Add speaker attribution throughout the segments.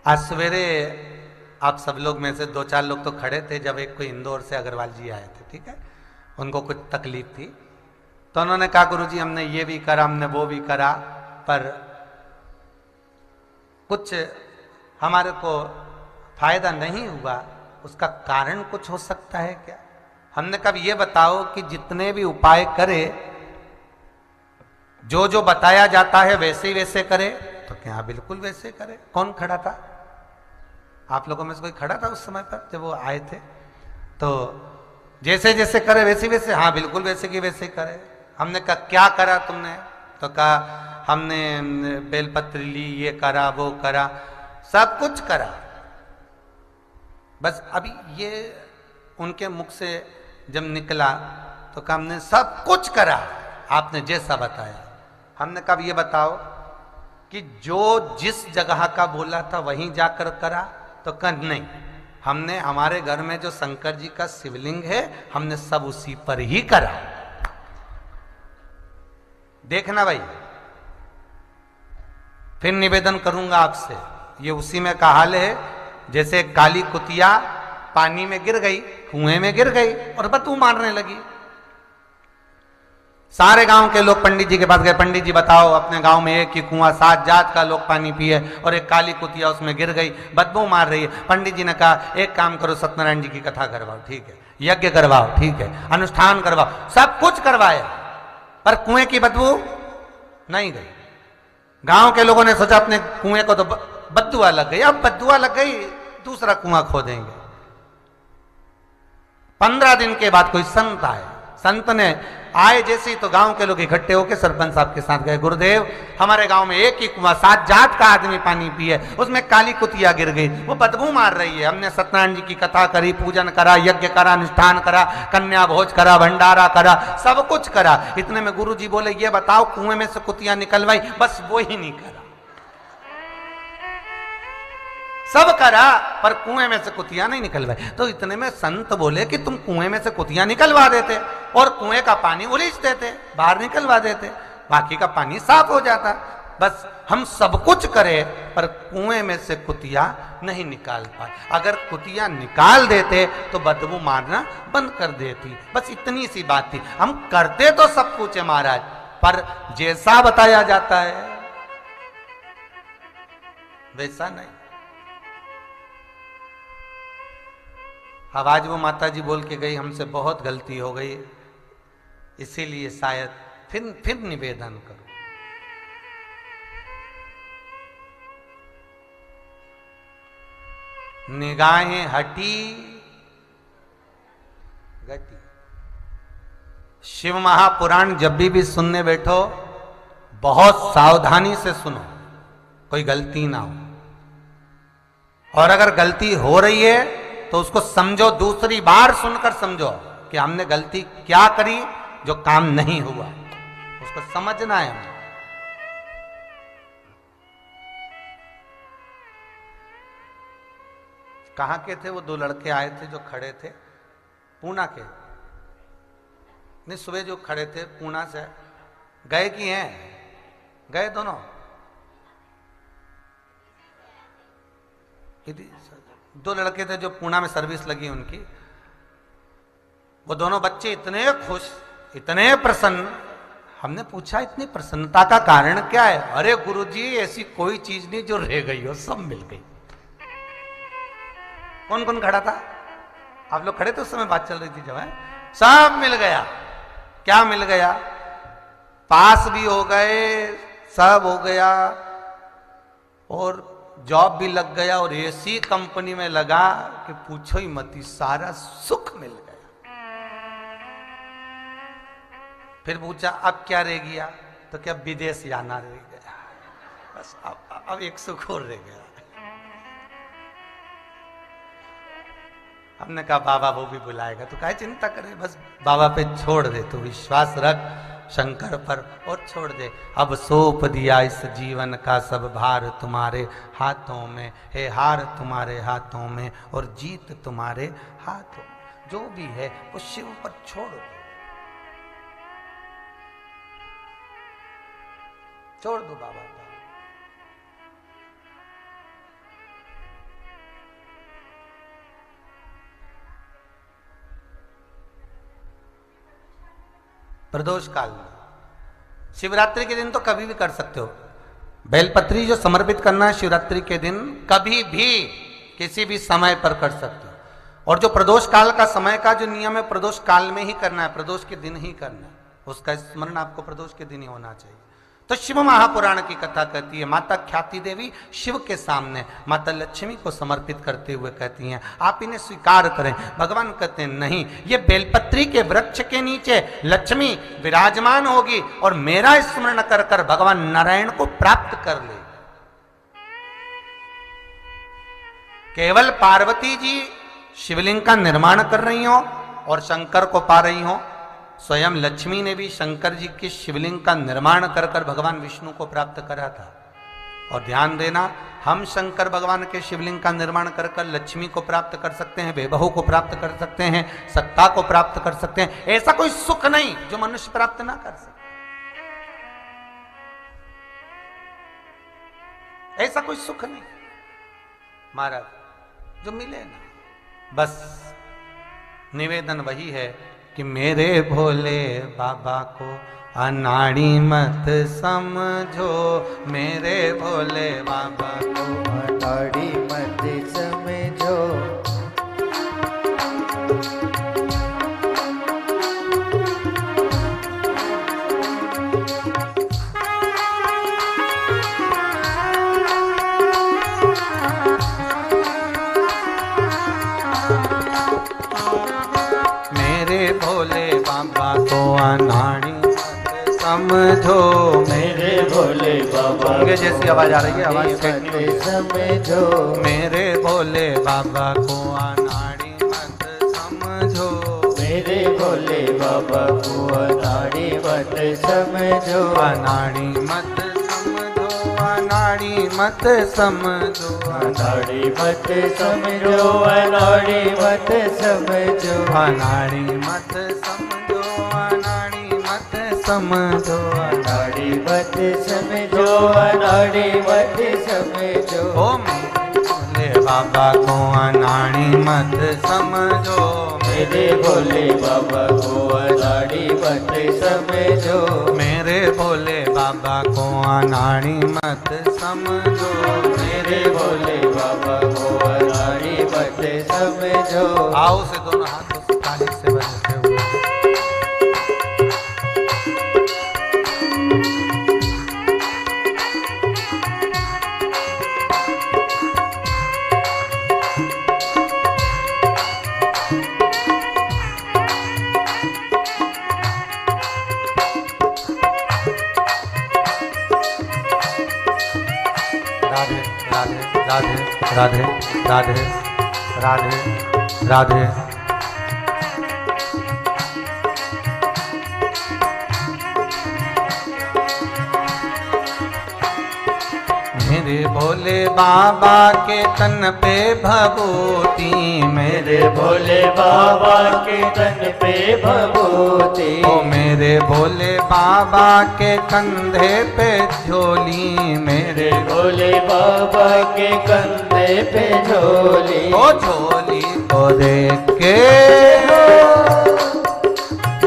Speaker 1: आज सवेरे आप सब लोग में से 2-4 लोग तो खड़े थे जब एक कोई इंदौर से अग्रवाल जी आए थे, ठीक है। उनको कुछ तकलीफ थी तो उन्होंने कहा गुरुजी हमने ये भी करा, हमने वो भी करा, पर कुछ हमारे को फायदा नहीं हुआ, उसका कारण कुछ हो सकता है क्या? हमने कहा ये बताओ कि जितने भी उपाय करे, जो जो बताया जाता है वैसे ही वैसे करे? तो क्या बिल्कुल वैसे करे। कौन खड़ा था? आप लोगों में से कोई खड़ा था उस समय पर जब वो आए थे? तो जैसे जैसे करे वैसे वैसे, हाँ बिल्कुल वैसे की वैसे करे। हमने कहा क्या करा तुमने? तो कहा हमने बेलपत्र ली, ये करा वो करा, सब कुछ करा। बस अभी ये उनके मुख से जब निकला तो कहा हमने सब कुछ करा आपने जैसा बताया। हमने कहा ये बताओ कि जो जिस जगह का बोला था वहीं जाकर करा? तो कहा नहीं, हमने हमारे घर में जो शंकर जी का शिवलिंग है हमने सब उसी पर ही करा। देखना भाई, फिर निवेदन करूंगा आपसे, ये उसी में का हाल है जैसे काली कुतिया पानी में गिर गई, कुएं में गिर गई और बदबू मारने लगी। सारे गांव के लोग पंडित जी के पास गए, पंडित जी बताओ अपने गांव में एक ही कुआं, 7 जात का लोग पानी पिए और एक काली कुतिया उसमें गिर गई, बदबू मार रही है। पंडित जी ने कहा एक काम करो, सत्यनारायण जी की कथा करवाओ, ठीक है, यज्ञ करवाओ, ठीक है, अनुष्ठान करवाओ, सब कुछ करवाया, पर कुएं की बदबू नहीं गई। गांव के लोगों ने सोचा अपने कुएं को तो बदुआ लग गई, अब बदुआ लग गई दूसरा कुआं खोदेंगे। 15 दिन के बाद कोई संत आए, संत ने आए जैसे ही तो गांव के लोग इकट्ठे होकर सरपंच साहब के साथ गए, गुरुदेव हमारे गांव में एक ही कुआं, 7 जात का आदमी पानी पिए, उसमें काली कुतिया गिर गई, वो बदबू मार रही है। हमने सत्यनारायण जी की कथा करी, पूजन करा, यज्ञ करा, अनुष्ठान करा, कन्या भोज करा, भंडारा करा, सब कुछ करा। इतने में गुरु जी बोले ये बताओ कुएं में से कुतिया निकलवाई? बस वो ही नहीं करा, सब करा पर कुएं में से कुतिया नहीं निकलवाई। तो इतने में संत बोले कि तुम कुएं में से कुतिया निकलवा देते और कुएं का पानी उलीच देते, बाहर निकलवा देते, बाकी का पानी साफ हो जाता। बस हम सब कुछ करें पर कुएं में से कुतिया नहीं निकाल पाए। अगर कुतिया निकाल देते तो बदबू मारना बंद कर देती। बस इतनी सी बात थी। हम करते तो सब कुछ है महाराज, पर जैसा बताया जाता है वैसा नहीं। अब आज वो माता जी बोल के गई हमसे बहुत गलती हो गई, इसीलिए शायद फिर निवेदन करो। निगाहें हटी गति। शिव महापुराण जब भी सुनने बैठो बहुत सावधानी से सुनो, कोई गलती ना हो, और अगर गलती हो रही है तो उसको समझो, दूसरी बार सुनकर समझो कि हमने गलती क्या करी जो काम नहीं हुआ, उसको समझना है हमें। कहां के थे वो 2 लड़के आए थे जो खड़े थे, पूना के, नहीं सुबह जो खड़े थे पूना से गए कि हैं? गए दोनों? 2 लड़के थे जो पूना में सर्विस लगी उनकी। वो दोनों बच्चे इतने खुश, इतने प्रसन्न। हमने पूछा इतनी प्रसन्नता का कारण क्या है? अरे गुरुजी ऐसी कोई चीज नहीं जो रह गई हो, सब मिल गई। कौन कौन खड़ा था? आप लोग खड़े थे उस समय, बात चल रही थी जब, है सब मिल गया। क्या मिल गया? पास भी हो गए, सब हो गया, और जॉब भी लग गया, और ऐसी कंपनी में लगा कि पूछो ही मत, सारा सुख मिल गया। फिर पूछा अब क्या रह गया? तो क्या विदेश जाना रह गया, बस अब एक सुख और रह गया। हमने कहा बाबा वो भी बुलाएगा, तो काहे चिंता करे, बस बाबा पे छोड़ दे, तो विश्वास रख शंकर पर और छोड़ दे। अब सौंप दिया इस जीवन का सब भार तुम्हारे हाथों में, है हार तुम्हारे हाथों में और जीत तुम्हारे हाथों में। जो भी है वो शिव पर छोड़ दो, छोड़ दो बाबा पर। प्रदोष काल में। शिवरात्रि के दिन तो कभी भी कर सकते हो, बेलपत्री जो समर्पित करना है शिवरात्रि के दिन कभी भी किसी भी समय पर कर सकते हो। और जो प्रदोष काल का समय का जो नियम है प्रदोष काल में ही करना है, प्रदोष के दिन ही करना है, उसका स्मरण आपको प्रदोष के दिन ही होना चाहिए। तो शिव महापुराण की कथा कहती है, माता ख्याति देवी शिव के सामने माता लक्ष्मी को समर्पित करते हुए कहती हैं आप इन्हें स्वीकार करें। भगवान कहते हैं नहीं, ये बेलपत्री के वृक्ष के नीचे लक्ष्मी विराजमान होगी और मेरा स्मरण कर कर भगवान नारायण को प्राप्त कर ले। केवल पार्वती जी शिवलिंग का निर्माण कर रही हो और शंकर को पा रही हो, स्वयं लक्ष्मी ने भी शंकर जी की शिवलिंग का निर्माण कर कर भगवान विष्णु को प्राप्त करा था। और ध्यान देना, हम शंकर भगवान के शिवलिंग का निर्माण कर कर लक्ष्मी को प्राप्त कर सकते हैं, वैभव को प्राप्त कर सकते हैं, सत्ता को प्राप्त कर सकते हैं। ऐसा कोई सुख नहीं जो मनुष्य प्राप्त ना कर सके, ऐसा कोई सुख नहीं महाराज जो मिले ना। बस निवेदन वही है कि मेरे भोले बाबा को अनाड़ी मत समझो, मेरे भोले बाबा को
Speaker 2: अनाड़ी मत समझो।
Speaker 1: मेरे भोले बाबा को अनाड़ी मत समझो,
Speaker 2: मेरे भोले बाबा
Speaker 1: ये जैसी आवाज आ रही है आवाज
Speaker 2: मत समझो।
Speaker 1: मेरे भोले बाबा को अनाड़ी मत समझो,
Speaker 2: मेरे भोले बाबा को अनाड़ी मत समझो।
Speaker 1: अनाड़ी मत समझो, अनाड़ी मत समझो,
Speaker 2: अनाड़ी मत समझो, अनाड़ी मत समझो।
Speaker 1: अनाड़ी मत समझो, अनाड़ी मत समझो,
Speaker 2: अनाड़ी मत समझो, अनाड़ी मत समझो।
Speaker 1: ओ मेरे भोले बाबा को अनाड़ी मत समझो,
Speaker 2: मेरे भोले बाबा को अनाड़ी मत समझो।
Speaker 1: मेरे भोले बाबा को अनाड़ी मत समझो,
Speaker 2: मेरे भोले बाबा को अनाड़ी मत समझो।
Speaker 1: आओ से दोनों हाथों से ताली से बजते हुए राधे राधे राधे राधे राधे राधे। मेरे भोले बाबा के तन पे भभूति,
Speaker 2: मेरे भोले बाबा के तन पे भभूति।
Speaker 1: ओ मेरे भोले बाबा के कंधे पे झोली, मेरे
Speaker 2: भोले बाबा के कंधे पे झोली।
Speaker 1: ओ झोली को देख के,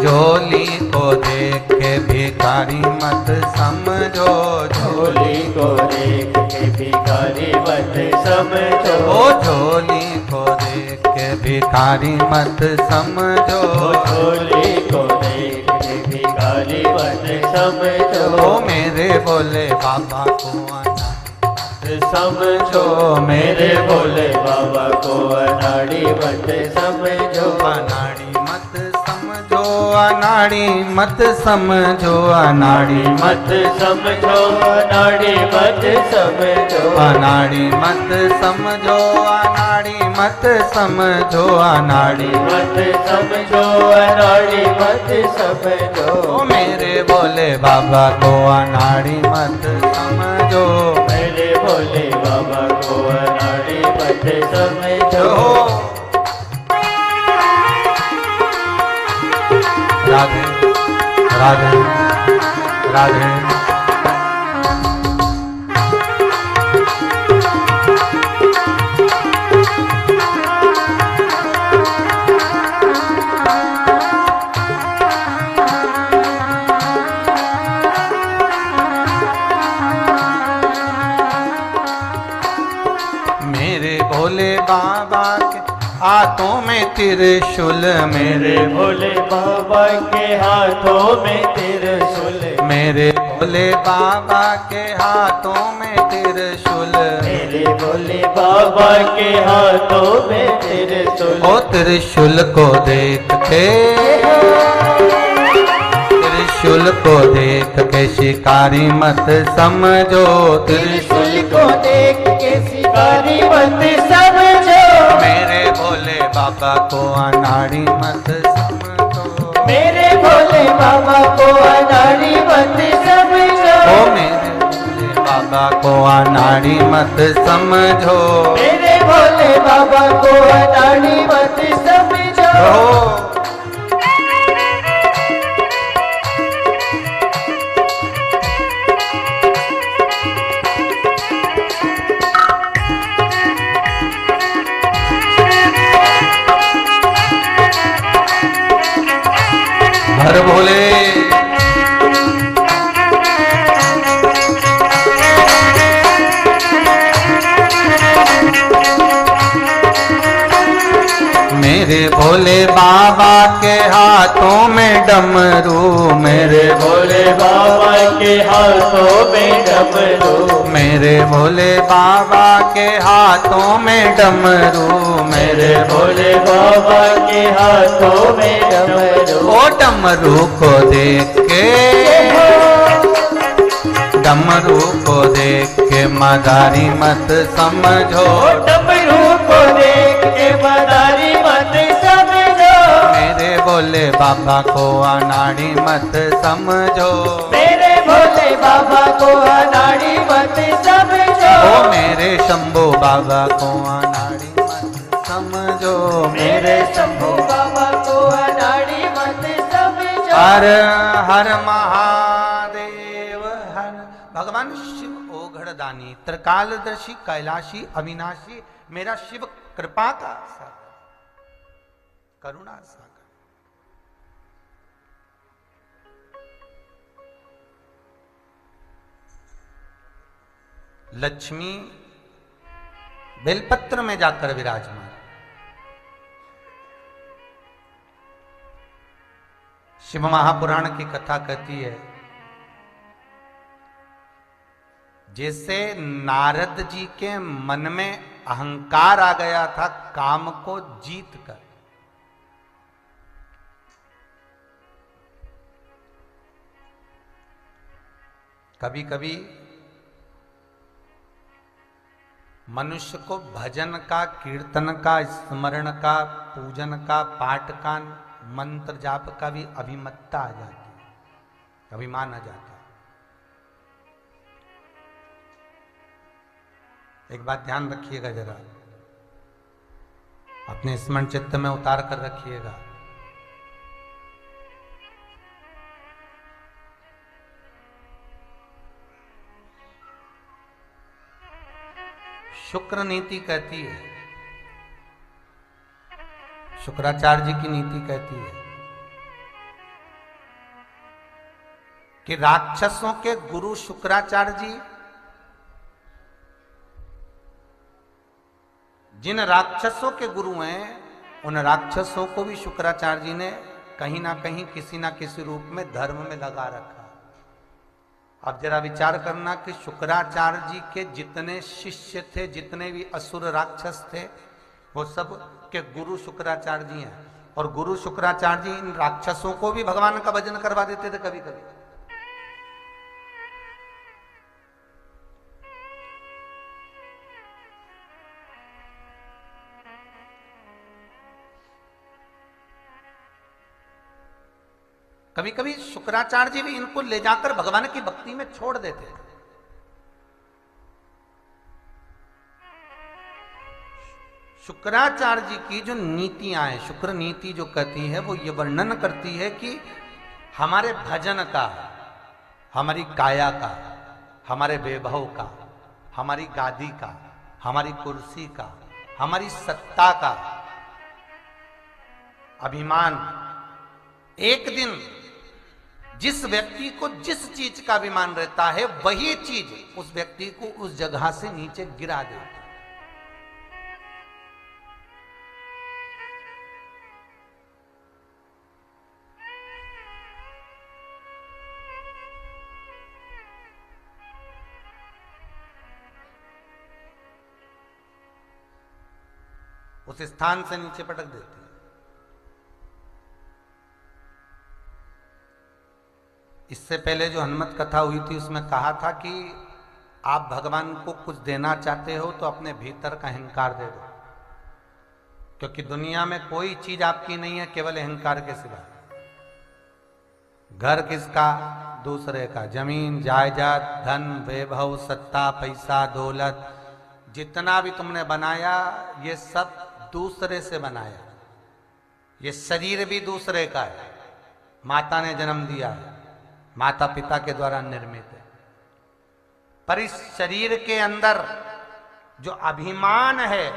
Speaker 1: झोली को देख के भिखारी मत समझो,
Speaker 2: झोली को देख के भिखारी मत समझो।
Speaker 1: ओ झोली को देख के भिखारी मत समझो,
Speaker 2: झोली को देख के भिखारी मत समझो।
Speaker 1: ओ मेरे भोले बाबा को अनाड़ी
Speaker 2: समझो, मेरे भोले बाबा को अनाड़ी मत समझो।
Speaker 1: अनाड़ी मत समझो, अनाड़ी मत समझो, अनाड़ी
Speaker 2: मत समझो, अनाड़ी मत समझो।
Speaker 1: अनाड़ी मत समझो, अनाड़ी मत समझो, अनाड़ी
Speaker 2: मत समझो, अनाड़ी मत समझो।
Speaker 1: ओ मेरे भोले बाबा को अनाड़ी मत समझो,
Speaker 2: मेरे भोले बाबा को अनाड़ी मत समझो।
Speaker 1: राधे राधे राधे। मेरे भोले बाबा के हाथों में त्रिशूल,
Speaker 2: मेरे भोले बाबा के हाथों में त्रिशूल,
Speaker 1: मेरे भोले बाबा के हाथों में त्रिशूल,
Speaker 2: मेरे भोले बाबा के हाथों में त्रिशूल।
Speaker 1: ओ त्रिशूल को देख के, त्रिशूल को देख के शिकारी मत समझो,
Speaker 2: त्रिशूल को देख के शिकारी मत समझो,
Speaker 1: मेरे भोले बाबा को अनाड़ी मत समझो,
Speaker 2: मेरे भोले बाबा को अनाड़ी मत समझो,
Speaker 1: ओ मेरे भोले बाबा को अनाड़ी मत समझो,
Speaker 2: मेरे भोले बाबा को अनाड़ी मत समझो।
Speaker 1: हर भोले मेरे भोले बाबा के हाथों में डमरू, मेरे
Speaker 2: भोले बाबा के हाथों में डमरू,
Speaker 1: मेरे भोले बाबा के हाथों में डमरू,
Speaker 2: मेरे भोले बाबा के हाथों में डमरू।
Speaker 1: ओ डमरू को देख के, डमरू को देख के मदारी मत समझो,
Speaker 2: डमरू को देख के मदारी मत समझो,
Speaker 1: मेरे भोले बाबा को अनाड़ी मत समझो,
Speaker 2: मेरे भोले बाबा को अनाड़ी मत समझो,
Speaker 1: ओ मेरे शंभू बाबा को अनाड़ी मत समझो,
Speaker 2: मेरे शंभू बाबा को अनाड़ी मत समझो।
Speaker 1: हर हर महादेव हर। भगवान शिव ओघड़दानी, त्रिकालदर्शी, कैलाशी, अविनाशी, मेरा शिव कृपा का सागर, करुणा सागर। लक्ष्मी बेलपत्र में जाकर विराजमान, शिव महापुराण की कथा कहती है जैसे नारद जी के मन में अहंकार आ गया था काम को जीत कर, कभी कभी मनुष्य को भजन का, कीर्तन का, स्मरण का, पूजन का, पाठ का, मंत्र जाप का भी अभिमत्ता आ जाती है, अभिमान आ जाता है। एक बात ध्यान रखिएगा जरा, अपने स्मरण चित्त में उतार कर रखिएगा। शुक्र नीति कहती है, शुक्राचार्य जी की नीति कहती है कि राक्षसों के गुरु शुक्राचार्य जी, जिन राक्षसों के गुरु हैं उन राक्षसों को भी शुक्राचार्य जी ने कहीं ना कहीं किसी ना किसी रूप में धर्म में लगा रखा। अब जरा विचार करना कि शुक्राचार्य जी के जितने शिष्य थे, जितने भी असुर राक्षस थे, वो सब के गुरु शुक्राचार्य जी हैं, और गुरु शुक्राचार्य जी इन राक्षसों को भी भगवान का भजन करवा देते थे कभी कभी। कभी कभी शुक्राचार्य जी भी इनको ले जाकर भगवान की भक्ति में छोड़ देते थे। शुक्राचार्य जी की जो नीतियां हैं, शुक्र नीति जो कहती है, वो ये वर्णन करती है कि हमारे भजन का, हमारी काया का, हमारे वैभव का, हमारी गादी का, हमारी कुर्सी का, हमारी सत्ता का अभिमान, एक दिन जिस व्यक्ति को जिस चीज का अभिमान रहता है, वही चीज उस व्यक्ति को उस जगह से नीचे गिरा देती है। उस स्थान से नीचे पटक देती है। इससे पहले जो हनुमत कथा हुई थी उसमें कहा था कि आप भगवान को कुछ देना चाहते हो तो अपने भीतर का अहंकार दे दो, क्योंकि दुनिया में कोई चीज आपकी नहीं है केवल अहंकार के सिवा। घर किसका? दूसरे का। जमीन, जायदाद, धन, वैभव, सत्ता, पैसा, दौलत, जितना भी तुमने बनाया ये सब दूसरे से बनाया। ये शरीर भी दूसरे का है, माता ने जन्म दिया है, माता पिता के द्वारा निर्मित है। पर इस शरीर के अंदर जो अभिमान है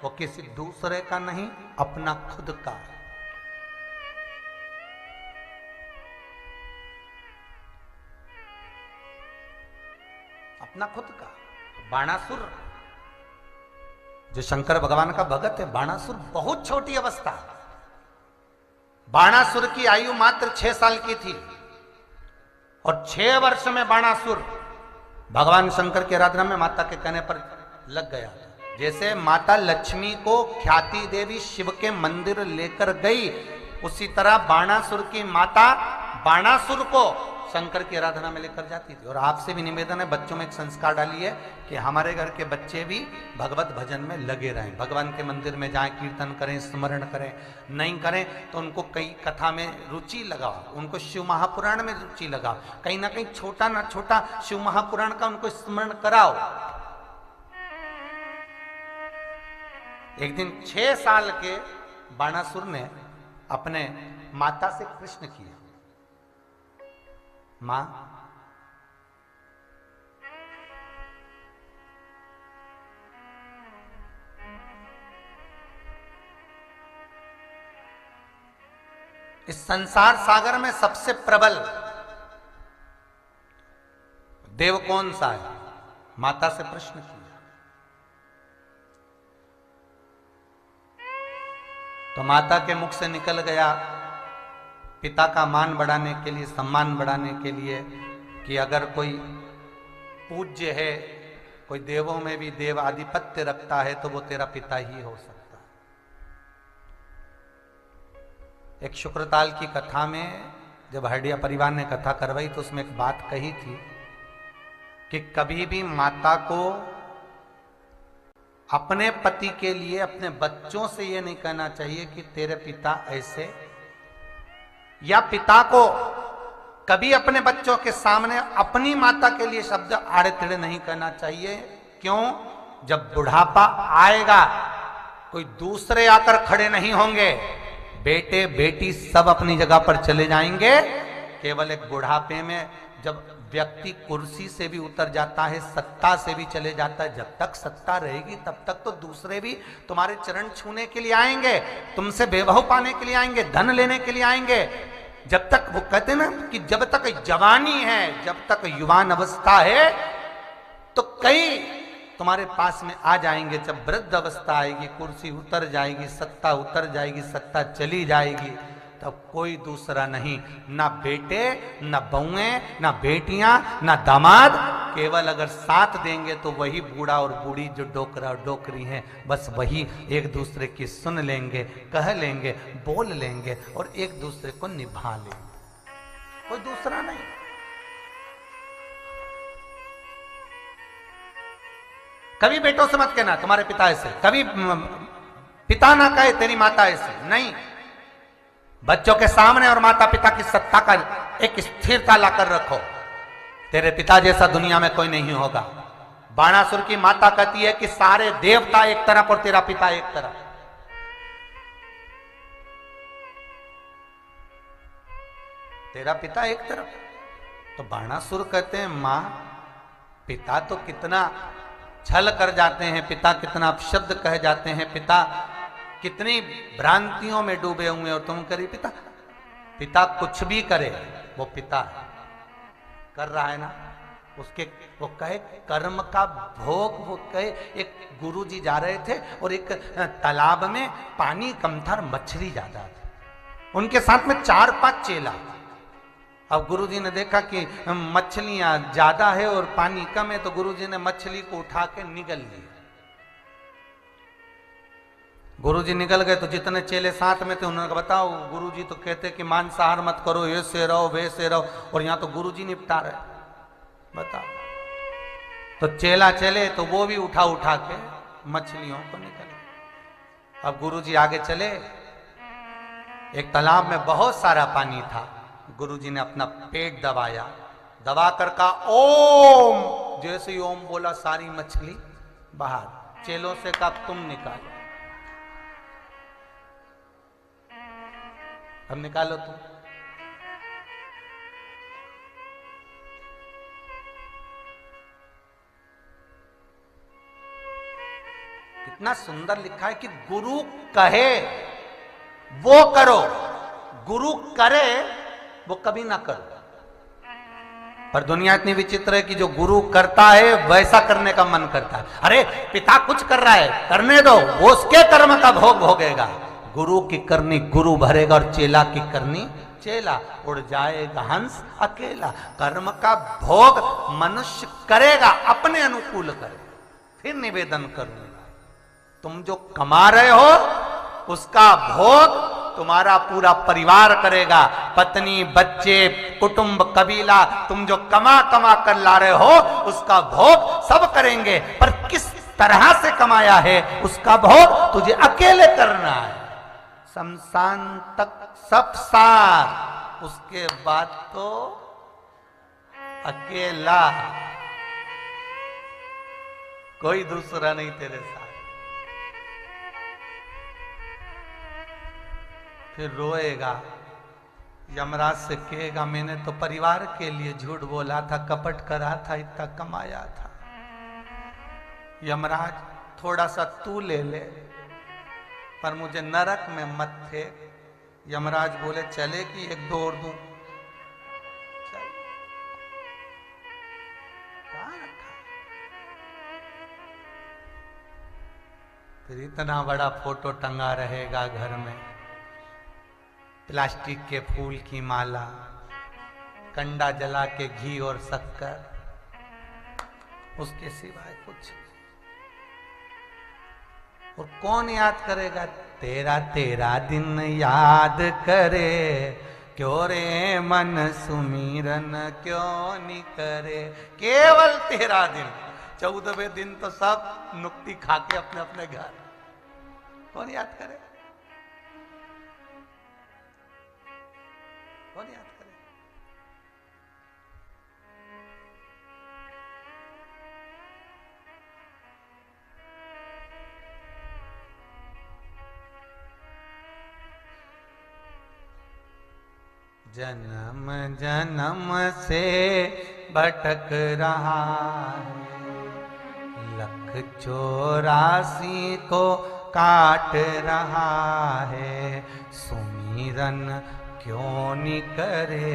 Speaker 1: वो किसी दूसरे का नहीं, अपना खुद का है। अपना खुद का। बाणासुर जो शंकर भगवान का भगत है, बाणासुर बहुत छोटी अवस्था। बाणासुर की आयु मात्र 6 साल की थी और 6 वर्ष में बाणासुर भगवान शंकर की आराधना में माता के कहने पर लग गया। जैसे माता लक्ष्मी को ख्याति देवी शिव के मंदिर लेकर गई, उसी तरह बाणासुर की माता बाणासुर को शंकर की आराधना में लेकर जाती थी। और आपसे भी निवेदन है, बच्चों में एक संस्कार डालिए कि हमारे घर के बच्चे भी भगवत भजन में लगे रहें, भगवान के मंदिर में जाएं, कीर्तन करें, स्मरण करें। नहीं करें तो उनको कई कथा में रुचि लगाओ, उनको शिव महापुराण में रुचि लगाओ, कहीं ना कहीं छोटा ना छोटा शिव महापुराण का उनको स्मरण कराओ। एक दिन 6 साल के बाणासुर ने अपने माता से प्रश्न किया, मां इस संसार सागर में सबसे प्रबल देव कौन सा है? माता से प्रश्न किया। तो माता के मुख से निकल गया, पिता का मान बढ़ाने के लिए, सम्मान बढ़ाने के लिए, कि अगर कोई पूज्य है, कोई देवों में भी देव आधिपत्य रखता है तो वो तेरा पिता ही हो सकता है। एक शुक्रताल की कथा में जब हरडिया परिवार ने कथा करवाई तो उसमें एक बात कही थी कि कभी भी माता को अपने पति के लिए अपने बच्चों से यह नहीं कहना चाहिए कि तेरे पिता ऐसे, या पिता को कभी अपने बच्चों के सामने अपनी माता के लिए शब्द आड़े तिड़े नहीं कहना चाहिए। क्यों? जब बुढ़ापा आएगा कोई दूसरे आकर खड़े नहीं होंगे, बेटे बेटी सब अपनी जगह पर चले जाएंगे। केवल एक बुढ़ापे में जब व्यक्ति कुर्सी से भी उतर जाता है, सत्ता से भी चले जाता है, जब तक सत्ता रहेगी तब तक तो दूसरे भी तुम्हारे चरण छूने के लिए आएंगे, तुमसे वैभव पाने के लिए आएंगे, धन लेने के लिए आएंगे। जब तक वो कहते ना कि जब तक जवानी है, जब तक युवान अवस्था है, तो कई तुम्हारे पास में आ जाएंगे। जब वृद्ध अवस्था आएगी, कुर्सी उतर जाएगी, सत्ता उतर जाएगी, सत्ता चली जाएगी, तब कोई दूसरा नहीं, ना बेटे, ना बहुएं, ना बेटियां, ना दामाद। केवल अगर साथ देंगे तो वही बूढ़ा और बूढ़ी जो डोकरा और डोकरी हैं, बस वही एक दूसरे की सुन लेंगे, कह लेंगे, बोल लेंगे और एक दूसरे को निभा लेंगे, कोई दूसरा नहीं। कभी बेटों से मत कहना तुम्हारे पिता ऐसे, कभी पिता ना कहे तेरी माता ऐसे, नहीं। बच्चों के सामने और माता पिता की सत्ता का एक स्थिरता लाकर रखो। तेरे पिता जैसा दुनिया में कोई नहीं होगा। बाणासुर की माता कहती है कि सारे देवता एक तरफ और तेरा पिता एक तरफ। तेरा पिता एक तरफ। तो बाणासुर कहते हैं मां, पिता तो कितना छल कर जाते हैं, पिता कितना अपशब्द कह जाते हैं, पिता कितनी भ्रांतियों में डूबे हुए, और तुम करी पिता। पिता कुछ भी करे वो पिता है, कर रहा है ना, उसके वो कहे कर्म का भोग। वो कहे एक गुरुजी जा रहे थे और एक तालाब में पानी कम था, मछली ज्यादा थी, उनके साथ में 4-5 चेला। अब गुरुजी ने देखा कि मछलियां ज्यादा है और पानी कम है, तो गुरुजी ने मछली को उठा के निगल लिया। गुरुजी निकल गए तो जितने चेले साथ में थे उन्होंने कहा बताओ गुरुजी तो कहते कि मांसाहार मत करो, ये से रहो वे से रहो, और यहाँ तो गुरुजी निपटा रहे, बताओ। तो चेला चले तो वो भी उठा उठा के मछलियों को निकले। अब गुरुजी आगे चले, एक तालाब में बहुत सारा पानी था। गुरुजी ने अपना पेट दबाया, दबा कर कहा ओम, जैसे ही ओम बोला सारी मछली बाहर। चेलों से कहा तुम निकालो, अब निकालो तुम। कितना सुंदर लिखा है कि गुरु कहे वो करो, गुरु करे वो कभी ना करो। पर दुनिया इतनी विचित्र है कि जो गुरु करता है वैसा करने का मन करता है। अरे पिता कुछ कर रहा है, करने दो, वो उसके कर्म का भोग भोगेगा। गुरु की करनी गुरु भरेगा और चेला की करनी चेला। उड़ जाएगा हंस अकेला। कर्म का भोग मनुष्य करेगा, अपने अनुकूल करेगा। फिर निवेदन करूंगा, तुम जो कमा रहे हो उसका भोग तुम्हारा पूरा परिवार करेगा, पत्नी बच्चे कुटुंब कबीला। तुम जो कमा कमा कर ला रहे हो उसका भोग सब करेंगे, पर किस तरह से कमाया है उसका भोग तुझे अकेले करना है। शमशान तक सब साथ, उसके बाद तो अकेला, कोई दूसरा नहीं तेरे साथ। फिर रोएगा, यमराज से कहेगा मैंने तो परिवार के लिए झूठ बोला था, कपट करा था, इतना कमाया था। यमराज थोड़ा सा तू ले ले, पर मुझे नरक में मत थे। यमराज बोले चले कि एक दो और दूं? चल। फिर इतना बड़ा फोटो टंगा रहेगा घर में, प्लास्टिक के फूल की माला, कंडा जला के घी और शक्कर, उसके सिवाय कुछ। और कौन याद करेगा? तेरा तेरा दिन याद करे, क्यों रे मन सुमीरन क्यों नहीं करे। केवल तेरा दिन, 14वें दिन तो सब नुक्ति खा के अपने अपने घर। कौन याद करे? कौन याद करे? जन्म जन्म से भटक रहा है, लख 84 को काट रहा है। सुमिरन क्यों नहीं करे,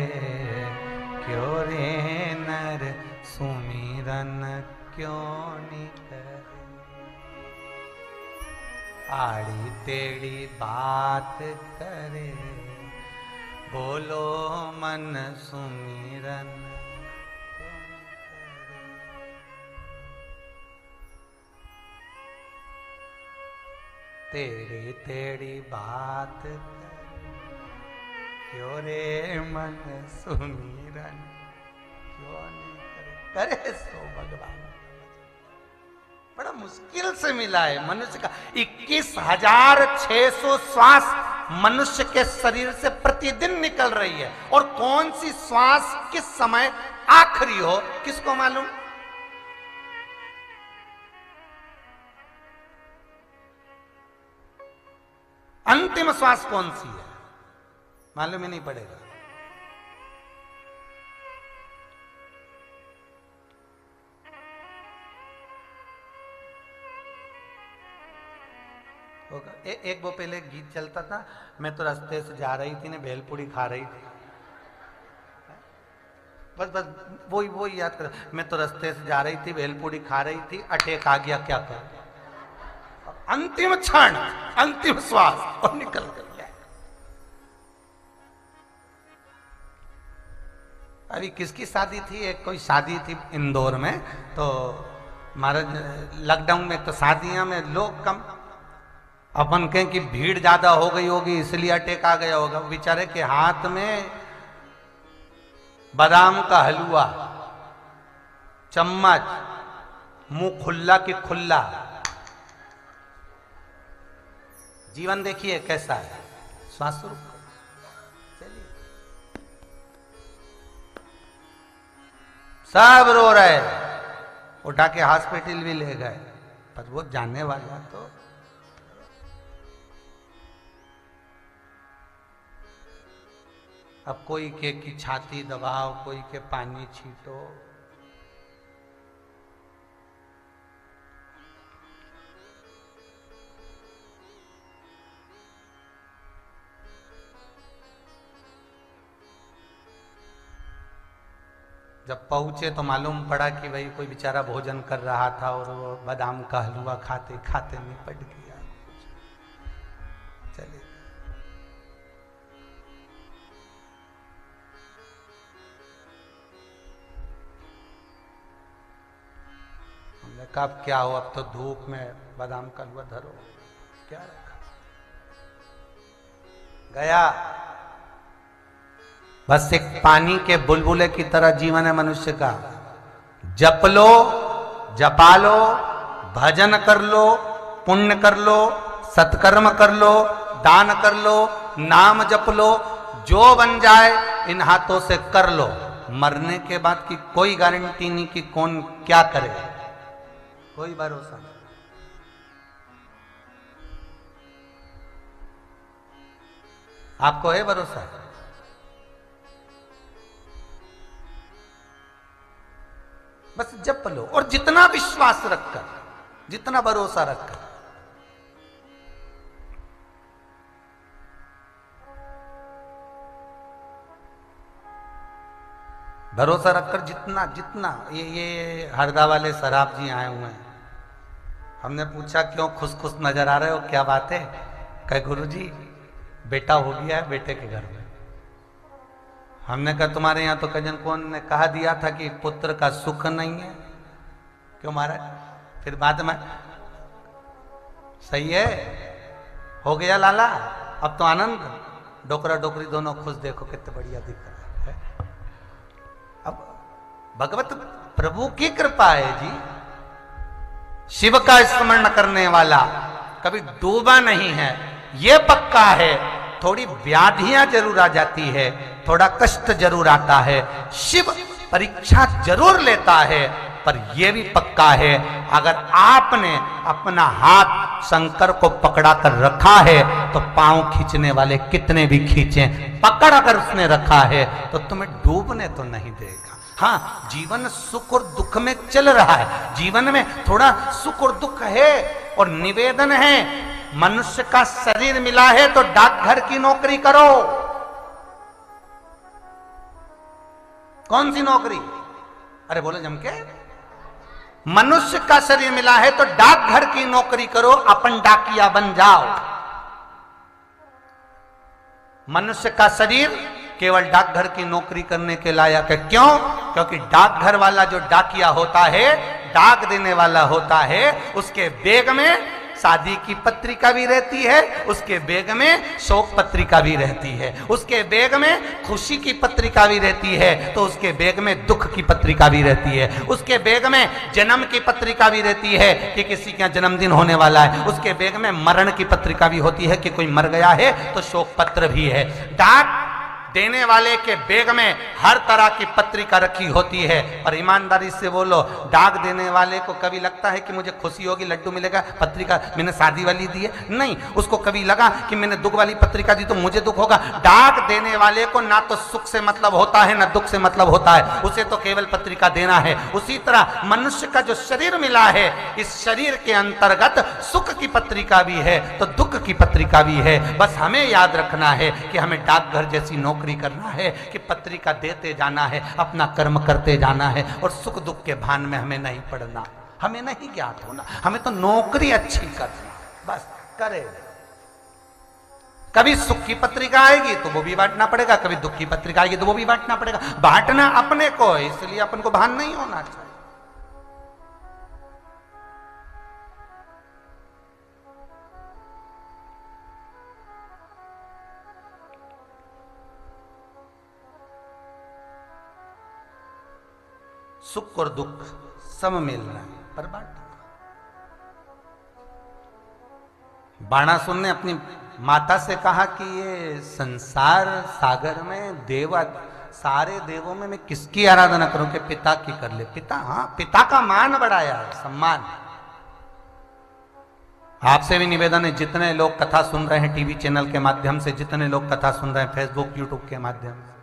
Speaker 1: क्यों रे नर सुमिरन क्यों नहीं करे। आड़ी टेढ़ी बात करे, बोलो मन सुमिरन क्यों नहीं करे। टेढ़ी टेढ़ी बात करे, क्यों रे मन सुमिरन क्यों नहीं करे। करे सो भगवान। बड़ा मुश्किल से मिला है मनुष्य का। 21,600 श्वास मनुष्य के शरीर से प्रतिदिन निकल रही है, और कौन सी श्वास किस समय आखिरी हो किसको मालूम? अंतिम श्वास कौन सी है मालूम ही नहीं पड़ेगा। एक वो पहले गीत चलता था, मैं तो रास्ते से जा रही थी ने भेलपूरी खा रही थी। बस बस वही याद कर। मैं तो रास्ते से जा रही थी, भेलपूरी खा रही थी, अटैक आ गया, क्या कर। अंतिम क्षण, अंतिम श्वास और निकल गया। अभी किसकी शादी थी? एक कोई शादी थी इंदौर में, तो महाराज लॉकडाउन में तो शादियां में लोग कम। अपन कहें कि भीड़ ज्यादा हो गई होगी इसलिए अटैक आ गया होगा। बेचारे के हाथ में बादाम का हलवा, चम्मच, मुंह खुल्ला की खुल्ला। जीवन देखिए कैसा है। श्वास रुक, चलिए। सब रो रहे, उठा के हॉस्पिटल भी ले गए, पर वो जानने वाला तो अब कोई के की छाती दबाओ, कोई के पानी छीटो। जब पहुंचे तो मालूम पड़ा कि भाई कोई बेचारा भोजन कर रहा था और वो बादाम का हलवा खाते खाते निपट गया। चलिए, हमने कहा अब क्या हो, अब तो धूप में बादाम का हलवा धरो, क्या रखा। गया, बस एक पानी के बुलबुले की तरह जीवन है मनुष्य का। जप लो, जपा लो, भजन कर लो, पुण्य कर लो, सत्कर्म कर लो, दान कर लो, नाम जप लो, जो बन जाए इन हाथों से कर लो। मरने के बाद की कोई गारंटी नहीं कि कौन क्या करे, कोई भरोसा नहीं। आपको है भरोसा? बस जप लो, और जितना विश्वास रखकर, जितना भरोसा रखकर। भरोसा रखकर जितना जितना ये हरदा वाले शराब जी आए हुए हैं। हमने पूछा क्यों खुश खुश नजर आ रहे हो, क्या बात है? कहे गुरुजी बेटा हो गया है बेटे के घर में। हमने कहा तुम्हारे यहाँ तो कजन कौन ने कहा दिया था कि पुत्र का सुख नहीं है। क्यों महाराज? फिर बाद में सही है, हो गया लाला, अब तो आनंद, डोकरा डोकरी दोनों खुश, देखो कितने बढ़िया दिख रहा है। अब भगवत प्रभु की कृपा है जी। शिव का स्मरण करने वाला कभी डूबा नहीं है, ये पक्का है। थोड़ी व्याधियां जरूर आ जाती है, थोड़ा कष्ट जरूर आता है, शिव परीक्षा जरूर लेता है, पर यह भी पक्का है अगर आपने अपना हाथ शंकर को पकड़ा कर रखा है तो पांव खींचने वाले कितने भी खींचे, पकड़ अगर उसने रखा है तो तुम्हें डूबने तो नहीं देगा। हाँ, जीवन सुख और दुख में चल रहा है, जीवन में थोड़ा सुख और दुख है, और निवेदन है मनुष्य का शरीर मिला है तो डाकघर की नौकरी करो। कौन सी नौकरी? अरे बोलो जम के। मनुष्य का शरीर मिला है तो डाकघर की नौकरी करो, अपन डाकिया बन जाओ। मनुष्य का शरीर केवल डाकघर की नौकरी करने के लायक है। क्यों? क्योंकि डाकघर वाला जो डाकिया होता है, डाक देने वाला होता है, उसके बैग में शादी की पत्रिका भी रहती है, उसके बैग में शोक पत्रिका भी रहती है, उसके बैग में खुशी की पत्रिका भी रहती है, तो उसके बैग में दुख की पत्रिका भी रहती है, उसके बैग में जन्म की पत्रिका भी रहती है कि किसी का जन्मदिन होने वाला है, उसके बैग में मरण की पत्रिका भी होती है कि कोई मर गया है, तो शोक पत्र भी है। डाक देने वाले के बैग में हर तरह की पत्रिका रखी होती है। और ईमानदारी से बोलो, डाक देने वाले को कभी लगता है कि मुझे खुशी होगी, लड्डू मिलेगा, पत्रिका मैंने शादी वाली दी है? नहीं, उसको कभी लगा कि मैंने दुख वाली पत्रिका दी तो मुझे दुख होगा। डाक देने वाले को ना तो सुख से मतलब होता है ना दुख से मतलब होता है, उसे तो केवल पत्रिका देना है। उसी तरह मनुष्य का जो शरीर मिला है, इस शरीर के अंतर्गत सुख की पत्रिका भी है तो दुख की पत्रिका भी है। बस हमें याद रखना है कि हमें डाकघर जैसी नौकरी करना है कि पत्रिका देते जाना है, अपना कर्म करते जाना है, और सुख दुख के भान में हमें नहीं पड़ना, हमें नहीं ज्ञात होना, हमें तो नौकरी अच्छी करना, बस करे। कभी सुख की पत्रिका आएगी तो वो भी बांटना पड़ेगा, कभी दुख की पत्रिका आएगी तो वो भी बांटना पड़ेगा। बांटना अपने को है, इसलिए अपन को भान नहीं होना चाहिए। सुख और दुख सब मिल रहा है, पर बांटो। बाणासुर ने अपनी माता से कहा कि ये संसार सागर में सारे देवों में मैं किसकी आराधना करूं कि पिता की कर ले। पिता, हाँ, पिता का मान बढ़ाया है, सम्मान। आपसे भी निवेदन है, जितने लोग कथा सुन रहे हैं टीवी चैनल के माध्यम से, जितने लोग कथा सुन रहे हैं फेसबुक यूट्यूब के माध्यम से,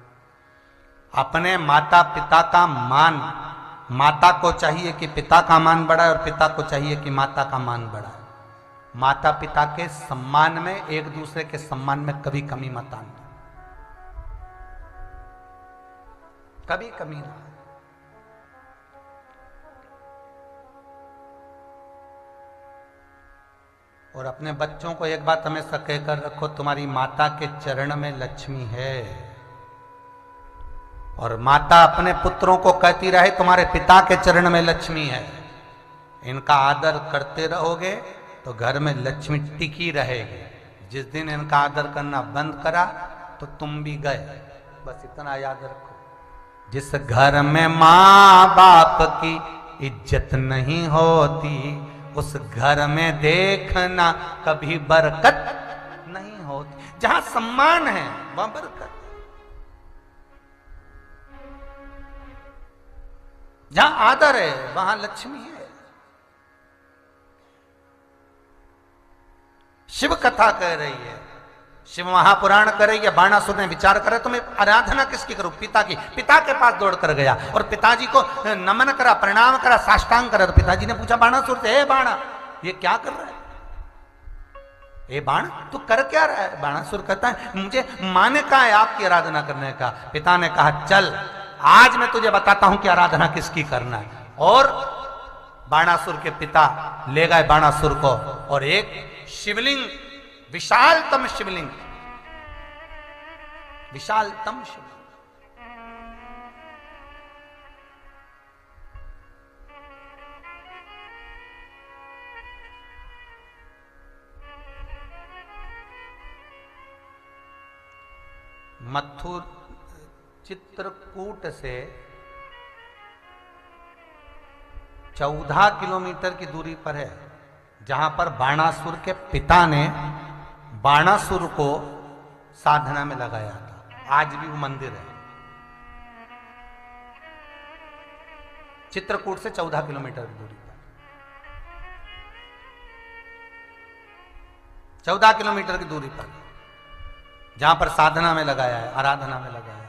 Speaker 1: अपने माता पिता का मान, माता को चाहिए कि पिता का मान बढ़ाए और पिता को चाहिए कि माता का मान बढ़ाए। माता पिता के सम्मान में, एक दूसरे के सम्मान में कभी कमी मत आना, कभी कमी ना। और अपने बच्चों को एक बात हमेशा कहकर रखो, तुम्हारी माता के चरण में लक्ष्मी है। और माता अपने पुत्रों को कहती रहे तुम्हारे पिता के चरण में लक्ष्मी है। इनका आदर करते रहोगे तो घर में लक्ष्मी टिकी रहेगी। जिस दिन इनका आदर करना बंद करा तो तुम भी गए। बस इतना याद रखो, जिस घर में माँ बाप की इज्जत नहीं होती उस घर में देखना कभी बरकत नहीं होती। जहां सम्मान है वहां बरकत, जहां आदर है वहां लक्ष्मी है। शिव कथा कह रही है, शिव महापुराण कह रही है, बाणासुर ने विचार करे तो मैं आराधना किसकी करूं, पिता की। पिता के पास दौड़ कर गया और पिताजी को नमन करा, प्रणाम करा, साष्टांग करा। तो पिताजी ने पूछा बाणासुर से, हे बाणा, ये क्या कर रहा है? ए बाण, तू कर क्या रहा है? बाणासुर कहता है, मुझे माँ ने कहा है आपकी आराधना करने का। पिता ने कहा, चल आज मैं तुझे बताता हूं कि आराधना किसकी करना है। और बाणासुर के पिता ले गए बाणासुर को और एक शिवलिंग, विशालतम शिवलिंग, विशालतम शिवलिंग, मथुर चित्रकूट से 14 किलोमीटर की दूरी पर है, जहां पर बाणासुर के पिता ने बाणासुर को साधना में लगाया था। आज भी वो मंदिर है। चित्रकूट से 14 किलोमीटर की दूरी पर, 14 किलोमीटर की दूरी पर, जहां पर साधना में लगाया है, आराधना में लगाया है,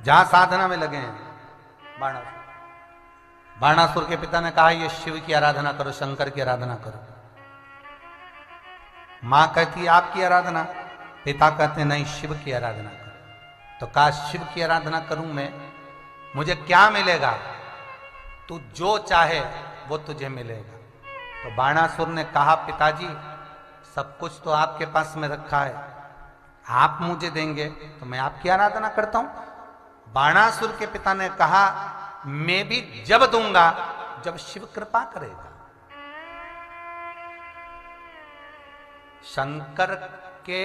Speaker 1: जहां साधना में लगे हैं बाणासुर। बाणासुर के पिता ने कहा, ये शिव की आराधना करो, शंकर की आराधना करो। मां कहती है आपकी आराधना, पिता कहते नहीं शिव की आराधना करो। तो कहा शिव की आराधना करूं मैं, मुझे क्या मिलेगा? तू जो चाहे वो तुझे मिलेगा। तो बाणासुर ने कहा, पिताजी सब कुछ तो आपके पास में रखा है, आप मुझे देंगे तो मैं आपकी आराधना करता हूं। बाणासुर के पिता ने कहा, मैं भी जब दूंगा जब शिव कृपा करेगा। शंकर के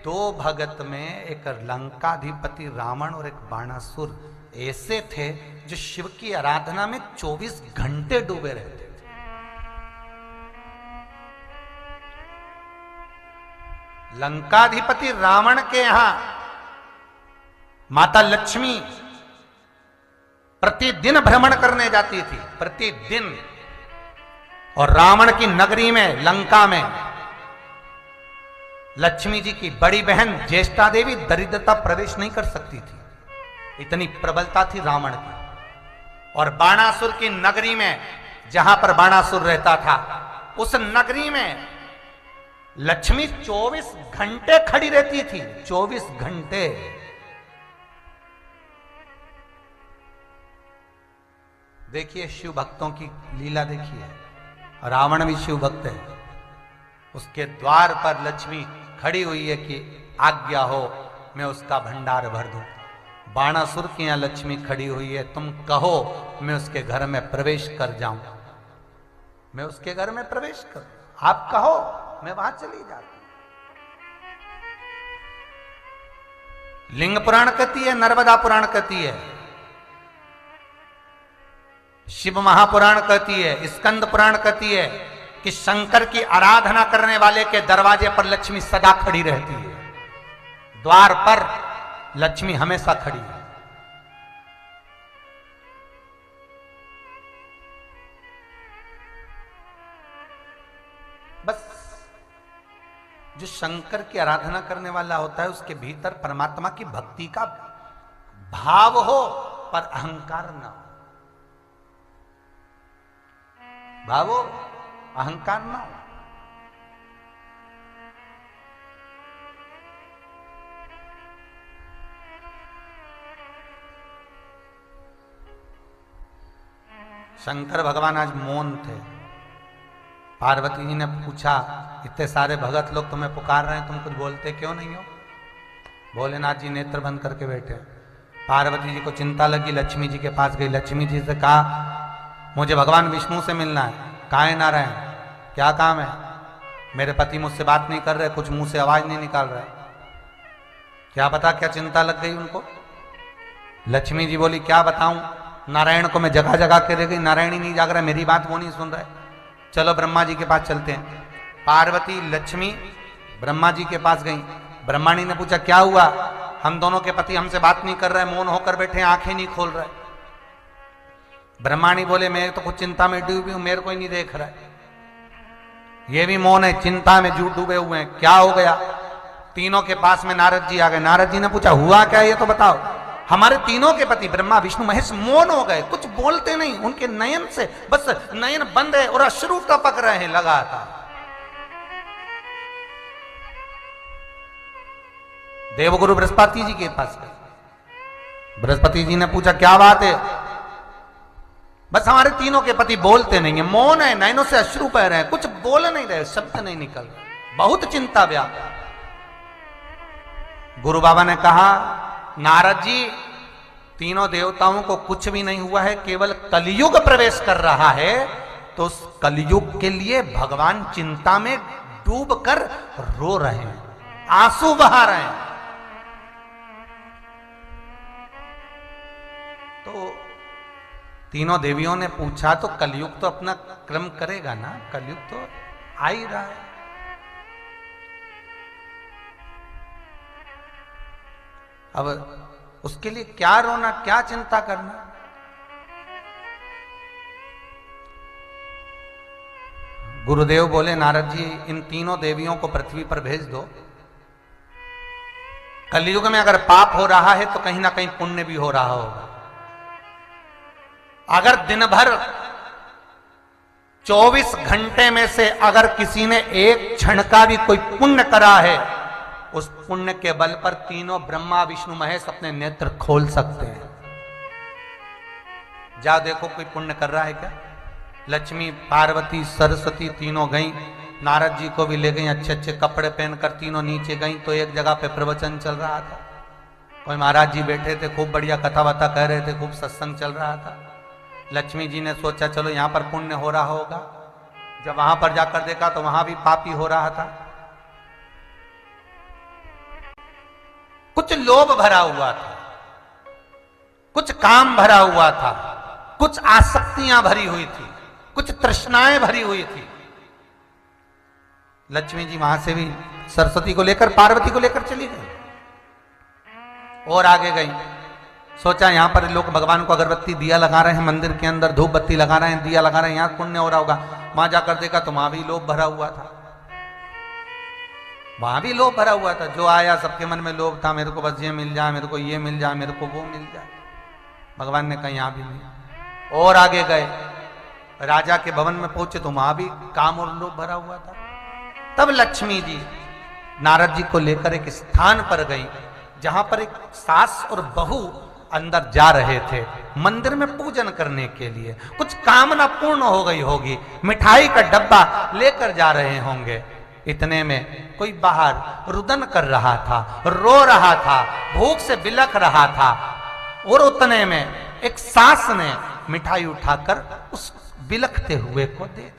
Speaker 1: 2 भगत में एक लंकाधिपति रावण और एक बाणासुर ऐसे थे जो शिव की आराधना में 24 घंटे डूबे रहते थे। लंकाधिपति रावण के यहां माता लक्ष्मी प्रतिदिन भ्रमण करने जाती थी, प्रतिदिन। और रावण की नगरी में, लंका में, लक्ष्मी जी की बड़ी बहन ज्येष्ठा देवी दरिद्रता प्रवेश नहीं कर सकती थी, इतनी प्रबलता थी रावण की। और बाणासुर की नगरी में, जहां पर बाणासुर रहता था, उस नगरी में लक्ष्मी 24 घंटे खड़ी रहती थी, 24 घंटे। देखिए शिव भक्तों की लीला देखिए। रावण भी शिव भक्त है, उसके द्वार पर लक्ष्मी खड़ी हुई है कि आज्ञा हो मैं उसका भंडार भर दूं। बाणासुर की यहां लक्ष्मी खड़ी हुई है, तुम कहो मैं उसके घर में प्रवेश कर जाऊं, मैं उसके घर में प्रवेश कर, आप कहो मैं वहां चली जाती। लिंग पुराण कहती है, नर्मदा पुराण कहती है, शिव महापुराण कहती है, स्कंद पुराण कहती है कि शंकर की आराधना करने वाले के दरवाजे पर लक्ष्मी सदा खड़ी रहती है, द्वार पर लक्ष्मी हमेशा खड़ी है। बस जो शंकर की आराधना करने वाला होता है उसके भीतर परमात्मा की भक्ति का भाव हो, पर अहंकार ना हो। भाव हो, अहंकार ना हो। शंकर भगवान आज मौन थे। पार्वती जी ने पूछा, इतने सारे भगत लोग तुम्हें पुकार रहे हैं, तुम कुछ बोलते क्यों नहीं हो? भोलेनाथ जी नेत्र बंद करके बैठे। पार्वती जी को चिंता लगी, लक्ष्मी जी के पास गई। लक्ष्मी जी से कहा, मुझे भगवान विष्णु से मिलना है। कहाँ ना रहे, क्या काम है? मेरे पति मुझसे बात नहीं कर रहे, कुछ मुंह से आवाज नहीं निकाल रहे। क्या पता क्या चिंता लग गई उनको। लक्ष्मी जी बोली, क्या बताऊं, नारायण को मैं जगह जगह के रह गई, नारायण ही नहीं जाग रहा, मेरी बात वो नहीं सुन रहा है। चलो ब्रह्मा जी के पास चलते हैं। पार्वती लक्ष्मी ब्रह्मा जी के पास गई। ब्रह्माणी ने पूछा, क्या हुआ? हम दोनों के पति हमसे बात नहीं कर रहे, मौन होकर बैठे, आंखें नहीं खोल रहे। ब्रह्माणी बोले, मैं तो कुछ चिंता में डूबी हूं, मेरे को ही नहीं देख रहा है। ये भी मौन है, चिंता में डूबे हुए हैं। क्या हो गया? तीनों के पास में नारद जी आ गए। नारद जी ने पूछा, हुआ क्या ये तो बताओ। हमारे तीनों के पति ब्रह्मा विष्णु महेश मौन हो गए, कुछ बोलते नहीं। उनके नयन से बस नयन बंद है और अश्रु टपक रहे हैं लगातार। देवगुरु बृहस्पति जी के पास गए। बृहस्पति जी ने पूछा, क्या बात है? बस हमारे तीनों के पति बोलते नहीं है, मौन है, नयनों से अश्रु बह रहे हैं, कुछ बोल नहीं रहे, शब्द नहीं निकल रहे, बहुत चिंता व्याप्त। गुरु बाबा ने कहा, नारद जी, तीनों देवताओं को कुछ भी नहीं हुआ है, केवल कलयुग प्रवेश कर रहा है, तो उस कलयुग के लिए भगवान चिंता में डूबकर रो रहे हैं, आंसू बहा रहे हैं। तो तीनों देवियों ने पूछा, तो कलयुग तो अपना क्रम करेगा ना, कलयुग तो आ ही रहा है। अब उसके लिए क्या रोना, क्या चिंता करना? गुरुदेव बोले, नारद जी, इन तीनों देवियों को पृथ्वी पर भेज दो। कलयुग में अगर पाप हो रहा है तो कहीं ना कहीं पुण्य भी हो रहा होगा। अगर दिन भर 24 घंटे में से अगर किसी ने एक क्षण का भी कोई पुण्य करा है, उस पुण्य के बल पर तीनों ब्रह्मा विष्णु महेश अपने नेत्र खोल सकते हैं। जा देखो कोई पुण्य कर रहा है क्या। लक्ष्मी, पार्वती, सरस्वती तीनों गई, नारद जी को भी ले गई। अच्छे अच्छे कपड़े पहनकर तीनों नीचे गई। तो एक जगह पे प्रवचन चल रहा था, कोई महाराज जी बैठे थे, खूब बढ़िया कथा वथा कह रहे थे, खूब सत्संग चल रहा था। लक्ष्मी जी ने सोचा चलो यहां पर पुण्य हो रहा होगा। जब वहां पर जाकर देखा तो वहां भी पापी हो रहा था। कुछ लोभ भरा हुआ था, कुछ काम भरा हुआ था, कुछ आसक्तियां भरी हुई थी, कुछ तृष्णाएं भरी हुई थी। लक्ष्मी जी वहां से भी सरस्वती को लेकर, पार्वती को लेकर चली गई और आगे गई। सोचा यहां पर लोग भगवान को अगरबत्ती दिया लगा रहे हैं, मंदिर के अंदर धूप बत्ती लगा रहे हैं, दिया लगा रहे हैं, यहां पुण्य हो रहा होगा। वहां जाकर देखा तो वहां भी लोभ भरा हुआ था, वहां भी लोभ भरा हुआ था। जो आया सबके मन में लोभ था, मेरे को बस ये मिल जाए, मेरे को ये मिल जाए, मेरे को वो मिल जाए। भगवान ने कहा यहां भी नहीं। और आगे गए, राजा के भवन में पहुंचे तो वहां भी काम और लोभ भरा हुआ था। तब लक्ष्मी जी नारद जी को लेकर एक स्थान पर गई, जहां पर एक सास और बहू अंदर जा रहे थे मंदिर में पूजन करने के लिए। कुछ कामना पूर्ण हो गई होगी, मिठाई का डब्बा लेकर जा रहे होंगे। इतने में कोई बाहर रुदन कर रहा था, रो रहा था, भूख से बिलख रहा था। और उतने में एक सास ने मिठाई उठाकर उस बिलखते हुए को दे दी।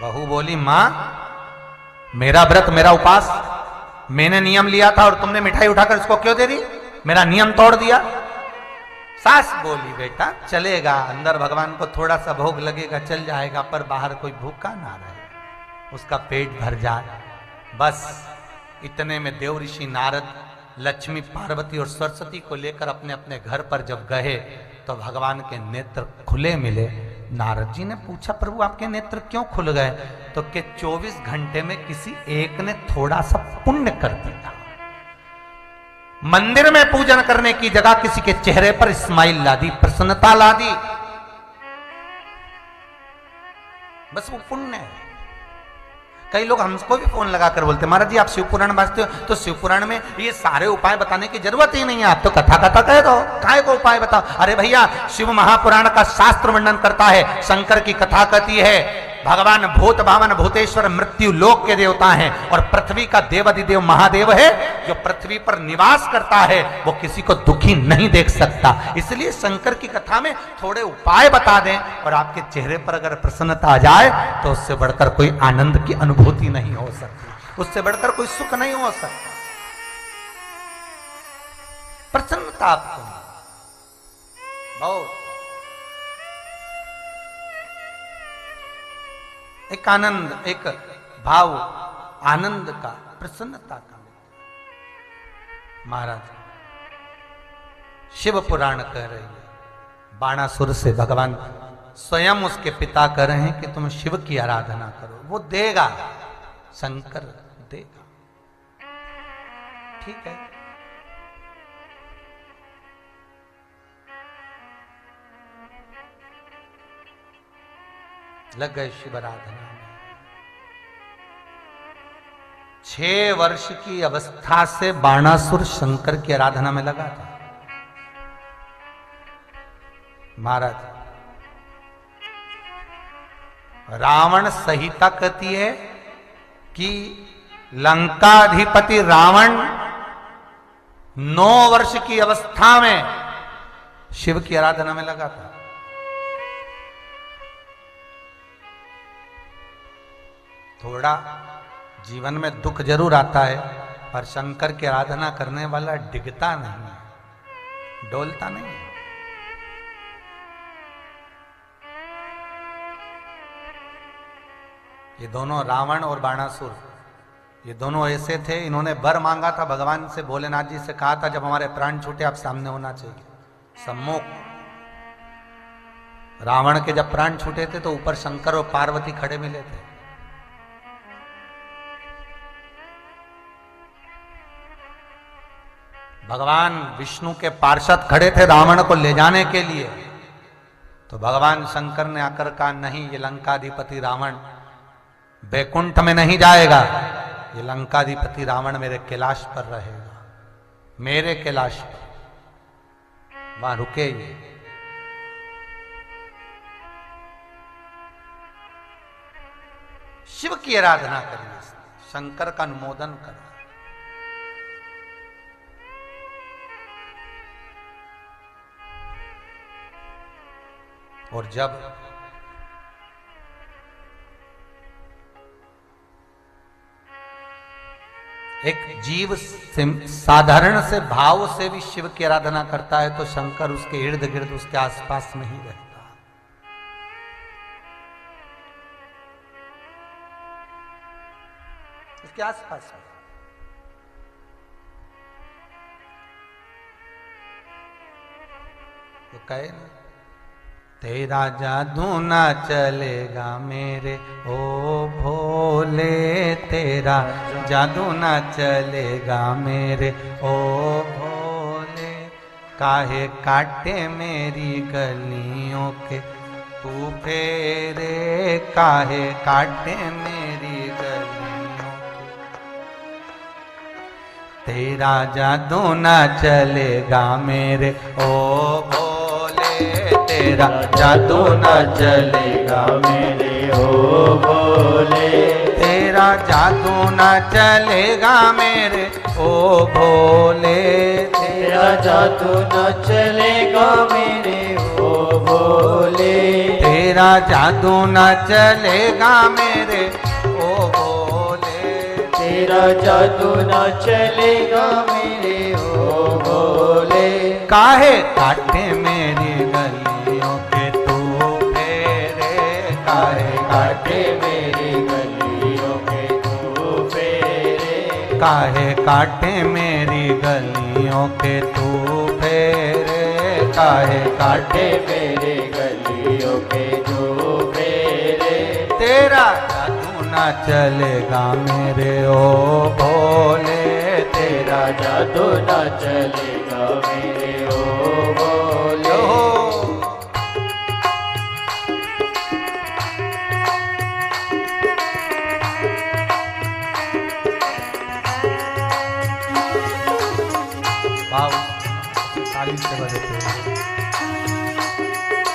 Speaker 1: बहू बोली, मां, मेरा व्रत, मेरा उपास, मैंने नियम लिया था और तुमने मिठाई उठाकर इसको क्यों दे दी? मेरा नियम तोड़ दिया। सास बोली बेटा चलेगा, अंदर भगवान को थोड़ा सा भोग लगेगा चल जाएगा, पर बाहर कोई भूखा ना रहे, उसका पेट भर जाए। बस इतने में देव ऋषि नारद लक्ष्मी पार्वती और सरस्वती को लेकर अपने अपने घर पर जब गए तो भगवान के नेत्र खुले मिले। नारद जी ने पूछा प्रभु आपके नेत्र क्यों खुल गए? तो कि 24 घंटे में किसी एक ने थोड़ा सा पुण्य कर दिया, मंदिर में पूजन करने की जगह किसी के चेहरे पर स्माइल ला दी, प्रसन्नता ला दी, बस वो पुण्य है। कई लोग हमको भी फोन लगाकर बोलते महाराज जी आप शिव पुराण बांटते हो, तो शिव पुराण में ये सारे उपाय बताने की जरूरत ही नहीं है, आप तो कथा कथा कह दो, काय को उपाय बताओ। अरे भैया शिव महापुराण का शास्त्र वर्णन करता है, शंकर की कथा कहती है भगवान भूत भावन भूतेश्वर मृत्यु लोक के देवता हैं और पृथ्वी का देवाधिदेव महादेव है जो पृथ्वी पर निवास करता है, वो किसी को दुखी नहीं देख सकता। इसलिए शंकर की कथा में थोड़े उपाय बता दें और आपके चेहरे पर अगर प्रसन्नता आ जाए तो उससे बढ़कर कोई आनंद की अनुभूति नहीं हो सकती, उससे बढ़कर कोई सुख नहीं हो सकता। प्रसन्नता आपको बहुत एक आनंद, एक भाव आनंद का, प्रसन्नता का। महाराज शिव पुराण कह रही है, बाणासुर से भगवान स्वयं उसके पिता कह रहे हैं कि तुम शिव की आराधना करो, वो देगा, शंकर देगा। ठीक है, लग गए शिव आराधना में। 6 वर्ष की अवस्था से बाणासुर शंकर की आराधना में लगा था। महाराज रावण संहिता कहती है कि लंकाधिपति रावण 9 वर्ष की अवस्था में शिव की आराधना में लगा था। थोड़ा जीवन में दुख जरूर आता है, पर शंकर की आराधना करने वाला डिगता नहीं है, डोलता नहीं है। ये दोनों रावण और बाणासुर, ये दोनों ऐसे थे, इन्होंने वर मांगा था भगवान से, भोलेनाथ जी से कहा था जब हमारे प्राण छूटे आप सामने होना चाहिए, सम्मुख। रावण के जब प्राण छूटे थे तो ऊपर शंकर और पार्वती खड़े मिले थे। भगवान विष्णु के पार्षद खड़े थे रावण को ले जाने के लिए, तो भगवान शंकर ने आकर कहा नहीं, ये लंकाधिपति रावण बैकुंठ में नहीं जाएगा, ये लंकाधिपति रावण मेरे कैलाश पर रहेगा, मेरे कैलाश पर, वहां रुके ये। शिव की आराधना करिए, शंकर का अनुमोदन करें। और जब एक जीव साधारण से भाव से भी शिव की आराधना करता है तो शंकर उसके इर्द गिर्द, उसके आसपास में ही रहता। उसके आसपास में तो कहे ना, तेरा जादू ना चलेगा मेरे ओ भोले, तेरा जादू ना चलेगा मेरे ओ भोले, काहे काटे मेरी गलियों के तू फेरे, काहे काटे मेरी गलियों के, तेरा जादू ना चलेगा मेरे ओ भोले, तेरा जादू न चलेगा मेरे ओ भोले, तेरा जादू न चलेगा मेरे ओ भोले,
Speaker 2: तेरा जादू न चलेगा मेरे ओ भोले,
Speaker 1: तेरा जादू न चलेगा मेरे ओ भोले,
Speaker 2: तेरा जादू न चलेगा मेरे ओ भोले,
Speaker 1: काहे काटे में
Speaker 2: काटे मेरी गलियों के तू फेरे,
Speaker 1: काहे काटे मेरी गलियों के तू फेरे, काहे काटे
Speaker 2: मेरे गलियों के तू फेरे।
Speaker 1: तेरा जादू ना चलेगा मेरे ओ भोले,
Speaker 2: तेरा जादू ना चलेगा मेरे ओ भोले।
Speaker 1: भाव ताली से बजते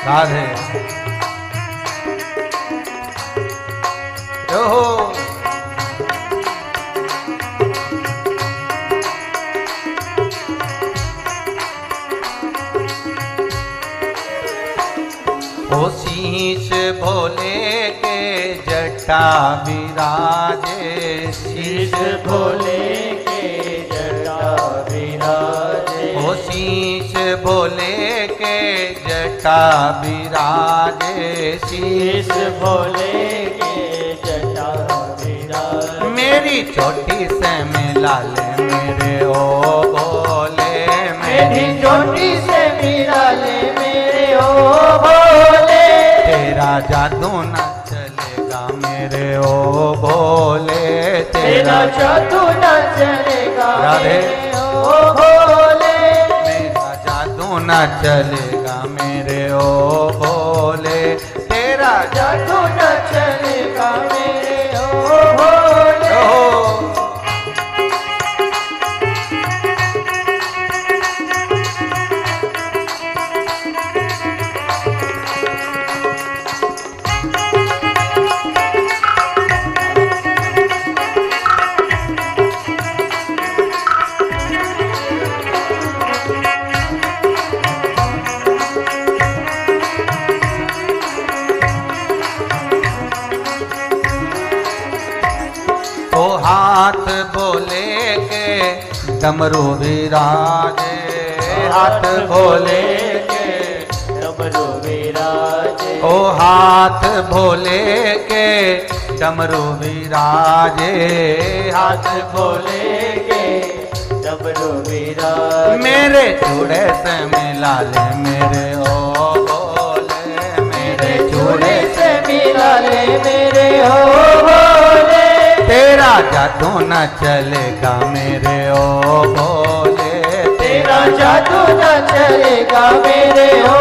Speaker 1: राधे ओहो। ओ शीश भोले के जटा विराजे,
Speaker 2: शीश भोले के जटा विराजे,
Speaker 1: ओ शीश भोले के जटा विराजे,
Speaker 2: शीश भोले के जटा विराजे।
Speaker 1: मेरी चोटी से मिला ले मेरे ओ भोले,
Speaker 2: मेरी चोटी से मिला ले मेरे ओ भोले।
Speaker 1: तेरा जादू न चलेगा मेरे ओ भोले,
Speaker 2: तेरा जादू न चलेगा
Speaker 1: राधे
Speaker 2: मेरे ओ भोले।
Speaker 1: मेरा जादू न चलेगा मेरे ओ भोले, तेरा
Speaker 2: जादू न चलेगा मेरे ओ भोले।
Speaker 1: ओ हाथ भोले के डमरू विराजे, हाथ भोले
Speaker 2: के डमरू विराजे,
Speaker 1: ओ हाथ भोले के डमरू विराजे,
Speaker 2: हाथ भोले के डमरू विराजे।
Speaker 1: मेरे चूड़े से मिला ले मेरे ओ भोले, मेरे चूड़े
Speaker 2: से मिला ले मेरे ओ भोले।
Speaker 1: तेरा जादू न चलेगा मेरे ओ भोले,
Speaker 2: तेरा जादू न चलेगा मेरे ओ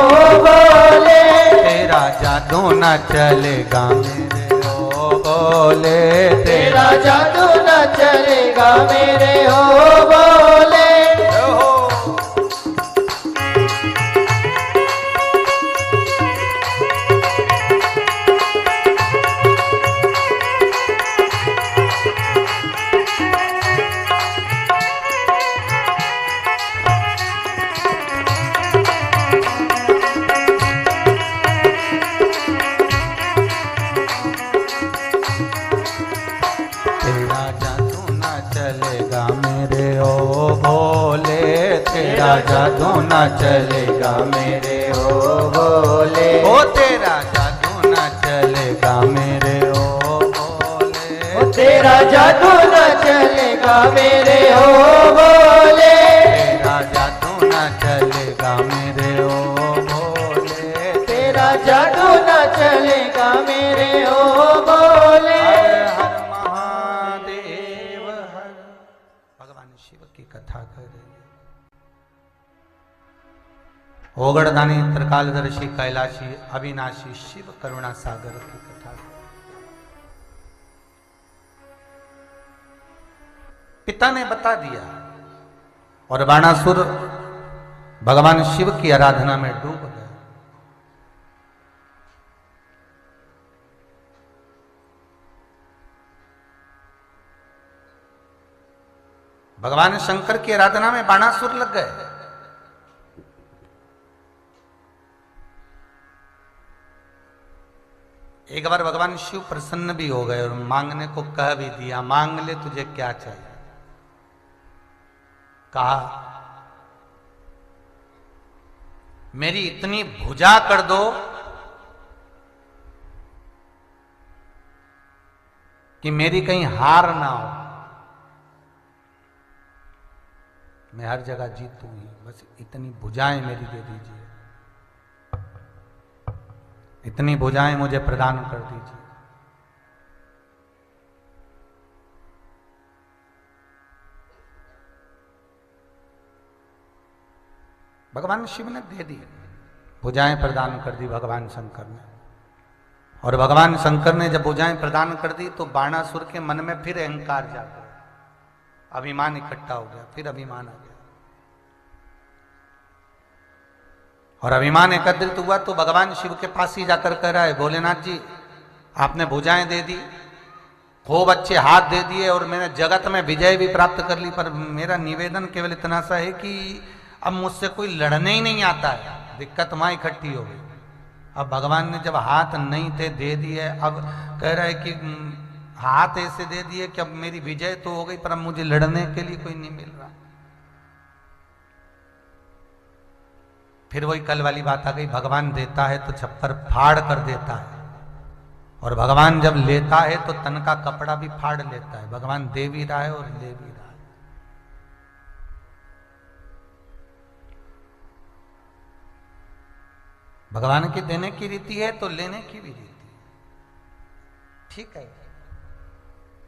Speaker 2: भोले।
Speaker 1: तेरा जादू न चलेगा मेरे ओ भोले,
Speaker 2: तेरा जादू न चलेगा मेरे ओ भोले।
Speaker 1: तेरा जादू न चलेगा मेरे ओ भोले, तेरा जादू न चलेगा मेरे ओ भोले, ओ तेरा जादू न चलेगा मेरे ओ भोले,
Speaker 2: ओ तेरा जादू न चलेगा मेरे ओ भोले।
Speaker 1: तेरा जादू न चलेगा मेरे ओ भोले,
Speaker 2: तेरा जादू न चलेगा मेरे ओ भोले।
Speaker 1: हर हर महादेव हर। भगवान शिव की कथा कर रही है। ओगड़दानी त्रिकालदर्शी कैलाशी अविनाशी शिव करुणा सागर की कथा। पिता ने बता दिया और बाणासुर भगवान शिव की आराधना में डूब गया। भगवान शंकर की आराधना में बाणासुर लग गए। एक बार भगवान शिव प्रसन्न भी हो गए और मांगने को कह भी दिया, मांग ले तुझे क्या चाहिए। कहा मेरी इतनी भुजा कर दो कि मेरी कहीं हार ना हो, मैं हर जगह जीतूं ही, बस इतनी भुजाएं मेरी दे दीजिए, इतनी भुजाएं मुझे प्रदान कर दीजिए। भगवान शिव ने दे दी, भुजाएं प्रदान कर दी भगवान शंकर ने। और भगवान शंकर ने जब भुजाएं प्रदान कर दी तो बाणासुर के मन में फिर अहंकार जागा, अभिमान इकट्ठा हो गया, फिर अभिमान आ गया। और अभिमान एकत्रित हुआ तो भगवान शिव के पास ही जाकर कह रहा है, भोलेनाथ जी आपने भुजाएं दे दी, खूब अच्छे हाथ दे दिए और मैंने जगत में विजय भी प्राप्त कर ली, पर मेरा निवेदन केवल इतना सा है कि अब मुझसे कोई लड़ने ही नहीं आता है, दिक्कत वहां इकट्ठी हो गई। अब भगवान ने जब हाथ नहीं थे दे दिए, अब कह रहा है कि हाथ ऐसे दे दिए कि अब मेरी विजय तो हो गई, पर अब मुझे लड़ने के लिए कोई नहीं मिल रहा। फिर वही कल वाली बात आ गई, भगवान देता है तो छप्पर फाड़ कर देता है, और भगवान जब लेता है तो तन का कपड़ा भी फाड़ लेता है। भगवान दे भी रहा है और ले भी रहा है। भगवान की देने की रीति है तो लेने की भी रीति है, ठीक है।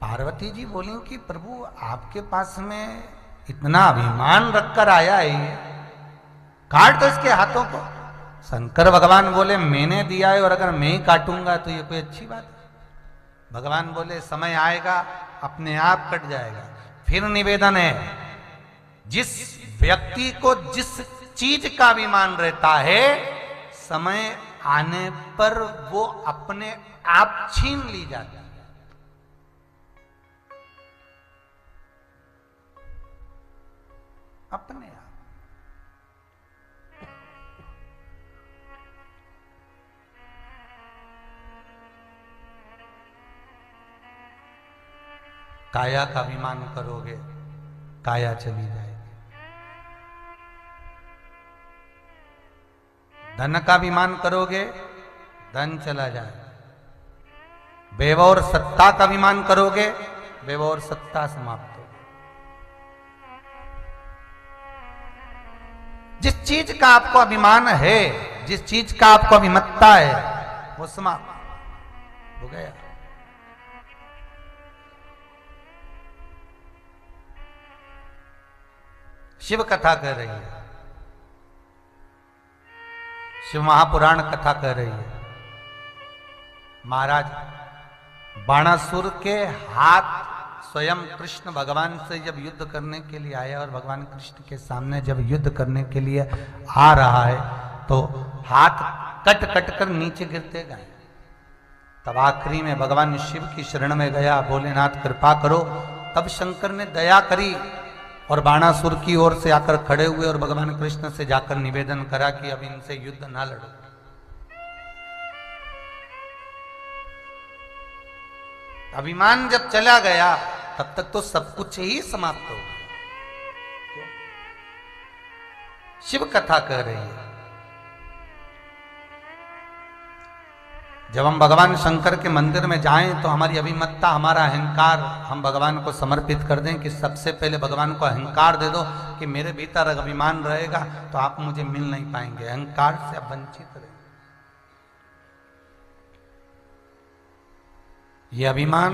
Speaker 1: पार्वती जी बोली कि प्रभु आपके पास में इतना अभिमान रखकर आया है, ये काट दो इसके हाथों को। शंकर भगवान बोले मैंने दिया है और अगर मैं ही काटूंगा तो ये कोई अच्छी बात है। भगवान बोले समय आएगा अपने आप कट जाएगा। फिर निवेदन है, जिस व्यक्ति को जिस चीज का अभिमान रहता है, समय आने पर वो अपने आप छीन ली जाती है। अपने आप। काया का अभिमान करोगे, काया चली जाएगी। धन का अभिमान करोगे, धन चला जाएगा। वैभव और सत्ता का अभिमान करोगे, वैभव और सत्ता समाप्त हो। जिस चीज का आपको अभिमान है, जिस चीज का आपको अभिमत्ता है, वो समाप्त हो गया। शिव कथा कह रही है, शिव महापुराण कथा कह रही है। महाराज बाणासुर के हाथ स्वयं कृष्ण भगवान से जब युद्ध करने के लिए आया और भगवान कृष्ण के सामने जब युद्ध करने के लिए आ रहा है तो हाथ कट कट कर नीचे गिरते गए। तब आखिरी में भगवान शिव की शरण में गया, भोलेनाथ कृपा करो। तब शंकर ने दया करी और बाणासुर की ओर से आकर खड़े हुए और भगवान कृष्ण से जाकर निवेदन करा कि अब इनसे युद्ध ना लड़ो। अभिमान जब चला गया तब तक तो सब कुछ ही समाप्त हो गया। शिव कथा कह रही है। जब हम भगवान शंकर के मंदिर में जाएं तो हमारी अभिमत्ता, हमारा अहंकार हम भगवान को समर्पित कर दें कि सबसे पहले भगवान को अहंकार दे दो कि मेरे भीतर अभिमान रहेगा तो आप मुझे मिल नहीं पाएंगे, अहंकार से आप वंचित रहे। ये अभिमान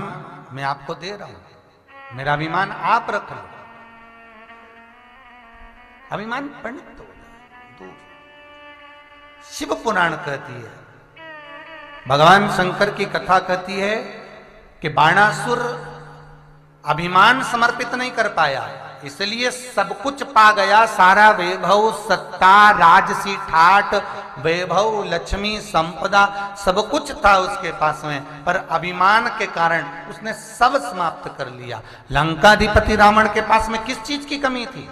Speaker 1: मैं आपको दे रहा हूं, मेरा अभिमान आप रख लो। अभिमान पंडित हो दूर। शिव पुराण कहती है, भगवान शंकर की कथा कहती है कि बाणासुर अभिमान समर्पित नहीं कर पाया, इसलिए सब कुछ पा गया। सारा वैभव, सत्ता, राजसी ठाट, वैभव, लक्ष्मी, संपदा सब कुछ था उसके पास में, पर अभिमान के कारण उसने सब समाप्त कर लिया। लंकाधिपति रावण के पास में किस चीज की कमी थी?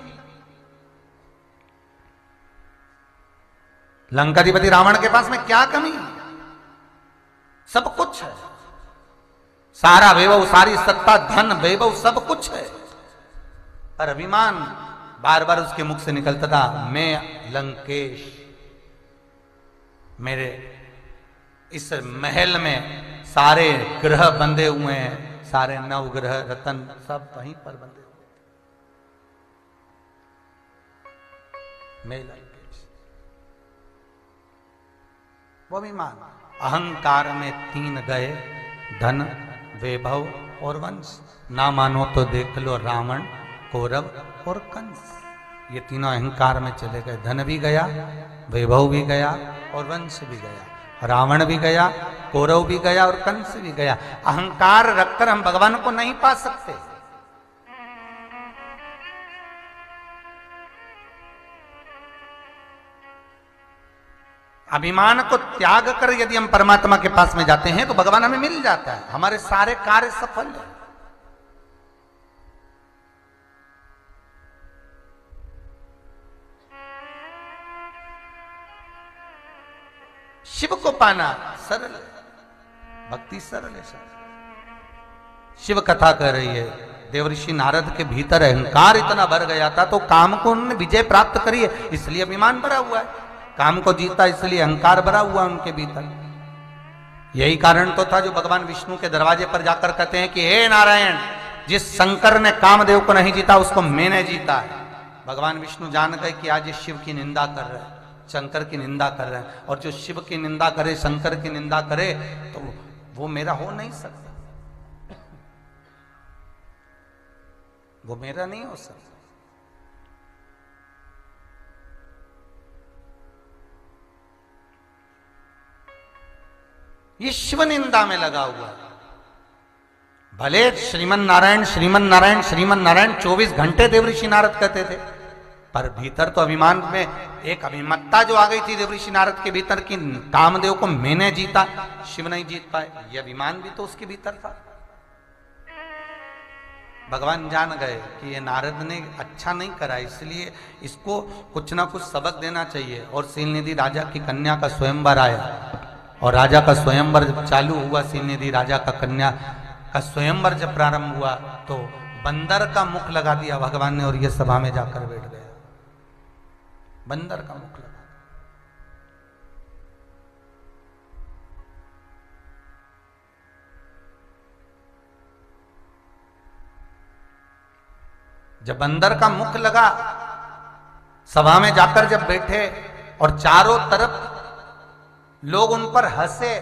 Speaker 1: लंकाधिपति रावण के पास में क्या कमी है? सब कुछ है, सारा वैभव, सारी सत्ता, धन, वैभव सब कुछ है, पर अभिमान बार बार उसके मुख से निकलता था, मैं लंकेश, मेरे इस महल में सारे ग्रह बंधे हुए हैं, सारे नवग्रह रतन सब वहीं पर बंधे हुए मेला वो अभिमान। अहंकार में 3 गए, धन, वैभव और वंश। ना मानो तो देख लो रावण, कौरव और कंस। ये तीनों अहंकार में चले गए। धन भी गया, वैभव भी गया और वंश भी गया। रावण भी गया, कौरव भी गया और कंस भी गया। अहंकार रखकर हम भगवान को नहीं पा सकते। अभिमान को त्याग कर यदि हम परमात्मा के पास में जाते हैं तो भगवान हमें मिल जाता है, हमारे सारे कार्य सफल है। शिव को पाना सरल है, भक्ति सरल है। शिव कथा कह रही है, देवऋषि नारद के भीतर अहंकार इतना भर गया था तो काम को उन्होंने विजय प्राप्त करी है, इसलिए अभिमान भरा हुआ है। काम को जीता इसलिए अहंकार भरा हुआ उनके भीतर। यही कारण तो था जो भगवान विष्णु के दरवाजे पर जाकर कहते हैं कि हे नारायण, जिस शंकर ने कामदेव को नहीं जीता उसको मैंने जीता है। भगवान विष्णु जान गए कि आज ये शिव की निंदा कर रहे हैं, शंकर की निंदा कर रहे हैं, और जो शिव की निंदा करे, शंकर की निंदा करे तो वो मेरा हो नहीं सकता, वो मेरा नहीं हो सकता। ये शिव निंदा में लगा हुआ है। भले श्रीमन नारायण श्रीमन नारायण श्रीमन नारायण 24 घंटे देवऋषि नारद कहते थे, पर भीतर तो अभिमान में एक अभिमत्ता जो आ गई थी देवऋषि नारद के भीतर कि कामदेव को मैंने जीता, शिव नहीं जीत पाए। ये अभिमान भी तो उसके भीतर था। भगवान जान गए कि ये नारद ने अच्छा नहीं करा, इसलिए इसको कुछ ना कुछ सबक देना चाहिए। और शीलनिधि राजा की कन्या का स्वयंवर आया, और राजा का स्वयंवर जब चालू हुआ, शीलनिधि राजा का कन्या का स्वयंवर जब प्रारंभ हुआ तो बंदर का मुख लगा दिया भगवान ने, और ये सभा में जाकर बैठ गया। बंदर का मुख लगा। जब बंदर का मुख लगा, सभा में जाकर जब बैठे और चारों तरफ लोग उन पर हंसे,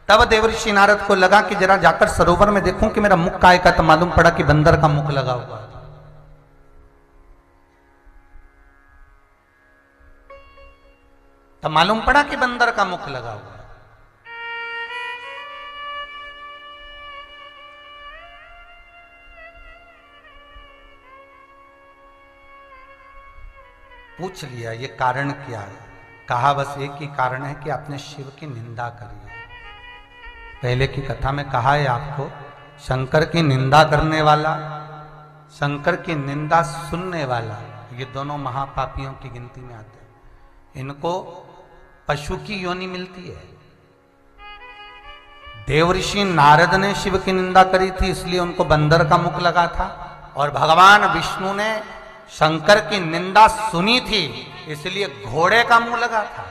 Speaker 1: तब देवऋषि नारद को लगा कि जरा जाकर सरोवर में देखूं कि मेरा मुख काय का, तो मालूम पड़ा कि बंदर का मुख लगा हुआ। तब मालूम पड़ा कि बंदर का मुख लगा हुआ। पूछ लिया ये कारण क्या है। कहा बस एक ही कारण है कि आपने शिव की निंदा करी है। पहले की कथा में कहा है आपको, शंकर की निंदा करने वाला, शंकर की निंदा सुनने वाला, ये दोनों महापापियों की गिनती में आते हैं। इनको पशु की योनि मिलती है। देवऋषि नारद ने शिव की निंदा करी थी, इसलिए उनको बंदर का मुख लगा था, और भगवान विष्णु ने शंकर की निंदा सुनी थी, इसलिए घोड़े का मुंह लगा था।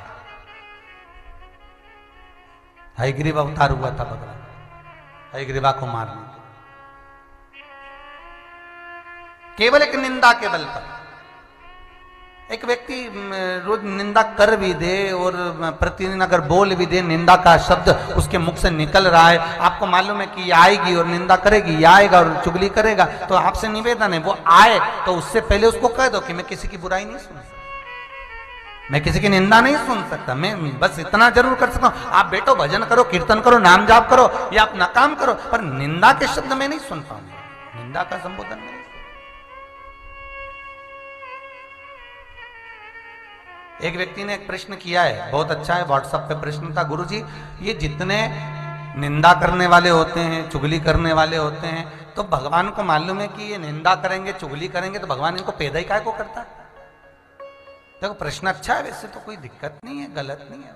Speaker 1: हयग्रीव अवतार हुआ था भगवान, हयग्रीवा को मारने, केवल एक निंदा के बल पर। एक व्यक्ति रोज निंदा कर भी दे और प्रतिदिन अगर बोल भी दे, निंदा का शब्द उसके मुख से निकल रहा है, आपको मालूम है कि ये आएगी और निंदा करेगी, ये आएगा और चुगली करेगा, तो आपसे निवेदन है वो आए तो उससे पहले उसको कह दो कि मैं किसी की बुराई नहीं सुन सकता, मैं किसी की निंदा नहीं सुन सकता, मैं बस इतना जरूर कर सकता हूं, आप बैठो भजन करो, कीर्तन करो, नाम जाप करो या अपना काम करो, पर निंदा के शब्द में नहीं सुन पाऊंगा, निंदा का संबोधन नहीं। एक व्यक्ति ने एक प्रश्न किया है, बहुत अच्छा है, व्हाट्सएप पे प्रश्न था, गुरुजी ये जितने निंदा करने वाले होते हैं, चुगली करने वाले होते हैं, तो भगवान को मालूम है कि ये निंदा करेंगे, चुगली करेंगे, तो भगवान इनको पैदा ही काय को करता है? देखो प्रश्न अच्छा है, वैसे तो कोई दिक्कत नहीं है, गलत नहीं है।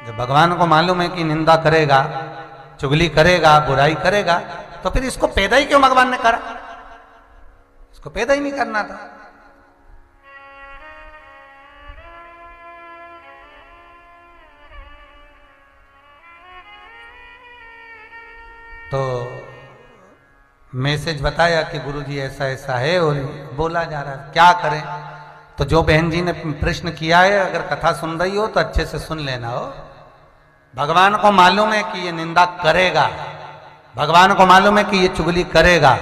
Speaker 1: जब भगवान को मालूम है कि निंदा करेगा, चुगली करेगा, बुराई करेगा, तो फिर इसको पैदा ही क्यों भगवान ने करा? इसको पैदा ही नहीं करना था। तो मैसेज बताया कि गुरुजी ऐसा ऐसा है और बोला जा रहा है, क्या करें। तो जो बहन जी ने प्रश्न किया है, अगर कथा सुन रही हो तो अच्छे से सुन लेना हो। भगवान को मालूम है कि ये निंदा करेगा, भगवान को मालूम है कि ये चुगली करेगा,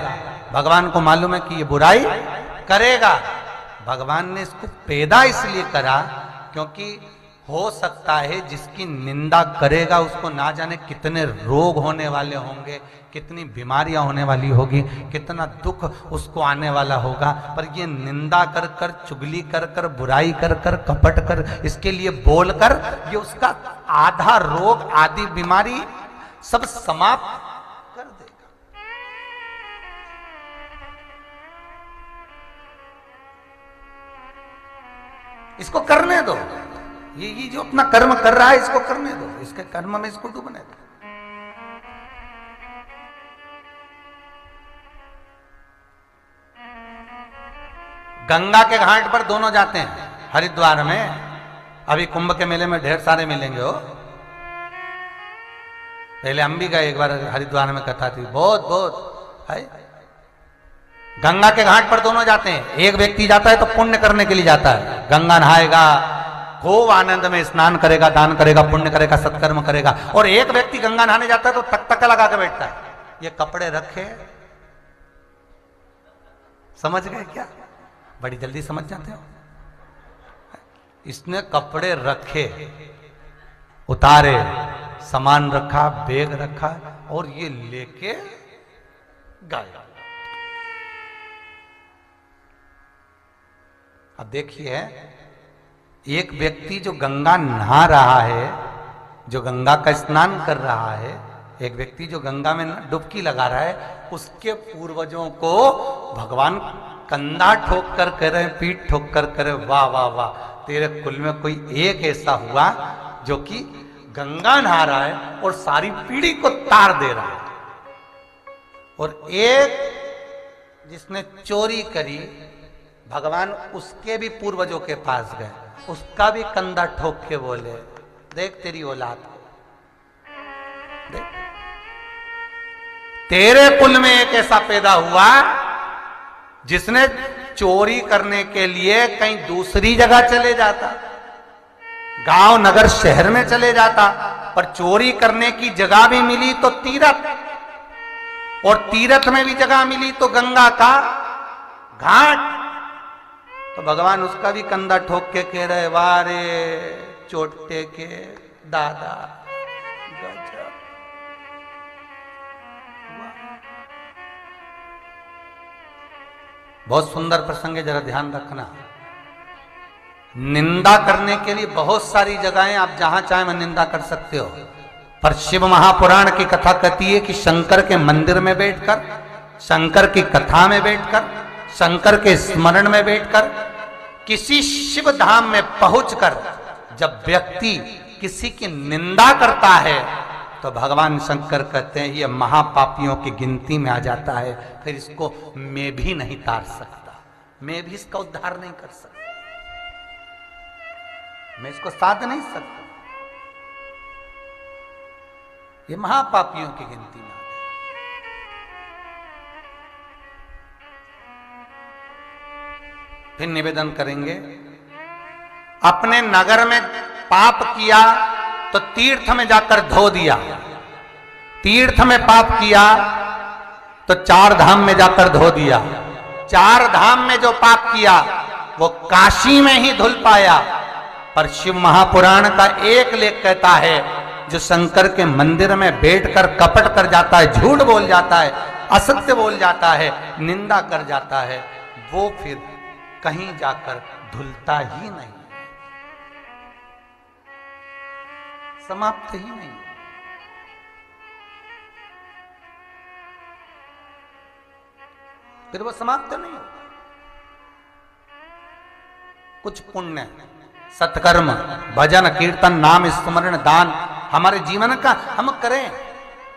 Speaker 1: भगवान को मालूम है कि ये बुराई करेगा। भगवान ने इसको पैदा इसलिए करा क्योंकि हो सकता है जिसकी निंदा करेगा उसको ना जाने कितने रोग होने वाले होंगे, कितनी बीमारियां होने वाली होगी, कितना दुख उसको आने वाला होगा। पर ये निंदा कर कर, चुगली कर कर, बुराई कर कर, कपट कर, इसके लिए बोल कर ये उसका आधा रोग, आदि बीमारी सब समाप्त कर देगा। इसको करने दो, ये जो अपना कर्म कर रहा है इसको करने दो, इसके कर्म में इसको डूबने दो। गंगा के घाट पर दोनों जाते हैं हरिद्वार में। अभी कुंभ के मेले में ढेर सारे मिलेंगे हो। पहले हम भी गए एक बार, हरिद्वार में कथा थी, बहुत बहुत है। गंगा के घाट पर दोनों जाते हैं। एक व्यक्ति जाता है तो पुण्य करने के लिए जाता है, गंगा नहाएगा, खूब आनंद में स्नान करेगा, दान करेगा, पुण्य करेगा, सत्कर्म करेगा। और एक व्यक्ति गंगा नहाने जाता है तो तकतका लगा के बैठता है, ये कपड़े रखे। समझ गए क्या? बड़ी जल्दी समझ जाते हो। इसने कपड़े रखे, उतारे, सामान रखा, बैग रखा और ये लेके गया। अब देखिए, एक व्यक्ति जो गंगा नहा रहा है, जो गंगा का स्नान कर रहा है, एक व्यक्ति जो गंगा में डुबकी लगा रहा है, उसके पूर्वजों को भगवान कंधा ठोक कर कह रहे, पीठ ठोक कर कह रहे, वाह वाह वाह, तेरे कुल में कोई एक ऐसा हुआ जो कि गंगा नहा रहा है और सारी पीढ़ी को तार दे रहा है। और एक जिसने चोरी करी, भगवान उसके भी पूर्वजों के पास गए, उसका भी कंधा ठोक के बोले, देख तेरी औलाद को, देख तेरे कुल में एक ऐसा पैदा हुआ जिसने चोरी करने के लिए कहीं दूसरी जगह चले जाता, गांव नगर शहर में चले जाता, पर चोरी करने की जगह भी मिली तो तीर्थ, और तीर्थ में भी जगह मिली तो गंगा का घाट। तो भगवान उसका भी कंधा ठोक के कह रहे, वारे चोटे के दादा, गजब। बहुत सुंदर प्रसंग है, जरा ध्यान रखना। निंदा करने के लिए बहुत सारी जगहें, आप जहां चाहे वहां निंदा कर सकते हो। पर शिव महापुराण की कथा कहती है कि शंकर के मंदिर में बैठकर, शंकर की कथा में बैठकर, शंकर के स्मरण में बैठकर, किसी शिव धाम में पहुंचकर जब व्यक्ति किसी की निंदा करता है तो भगवान शंकर कहते हैं ये महापापियों की गिनती में आ जाता है, फिर इसको मैं भी नहीं तार सकता, मैं भी इसका उद्धार नहीं कर सकता, मैं इसको साध नहीं सकता, ये महापापियों की गिनती में। फिर निवेदन करेंगे, अपने नगर में पाप किया तो तीर्थ में जाकर धो दिया, तीर्थ में पाप किया तो चार धाम में जाकर धो दिया, चार धाम में जो पाप किया वो काशी में ही धुल पाया। पर शिव महापुराण का एक लेख कहता है, जो शंकर के मंदिर में बैठकर कपट कर जाता है, झूठ बोल जाता है, असत्य बोल जाता है, निंदा कर जाता है, वो फिर कहीं जाकर धुलता ही नहीं, समाप्त ही नहीं। फिर वो समाप्त नहीं होता। कुछ पुण्य, सत्कर्म, भजन, कीर्तन, नाम स्मरण, दान हमारे जीवन का हम करें,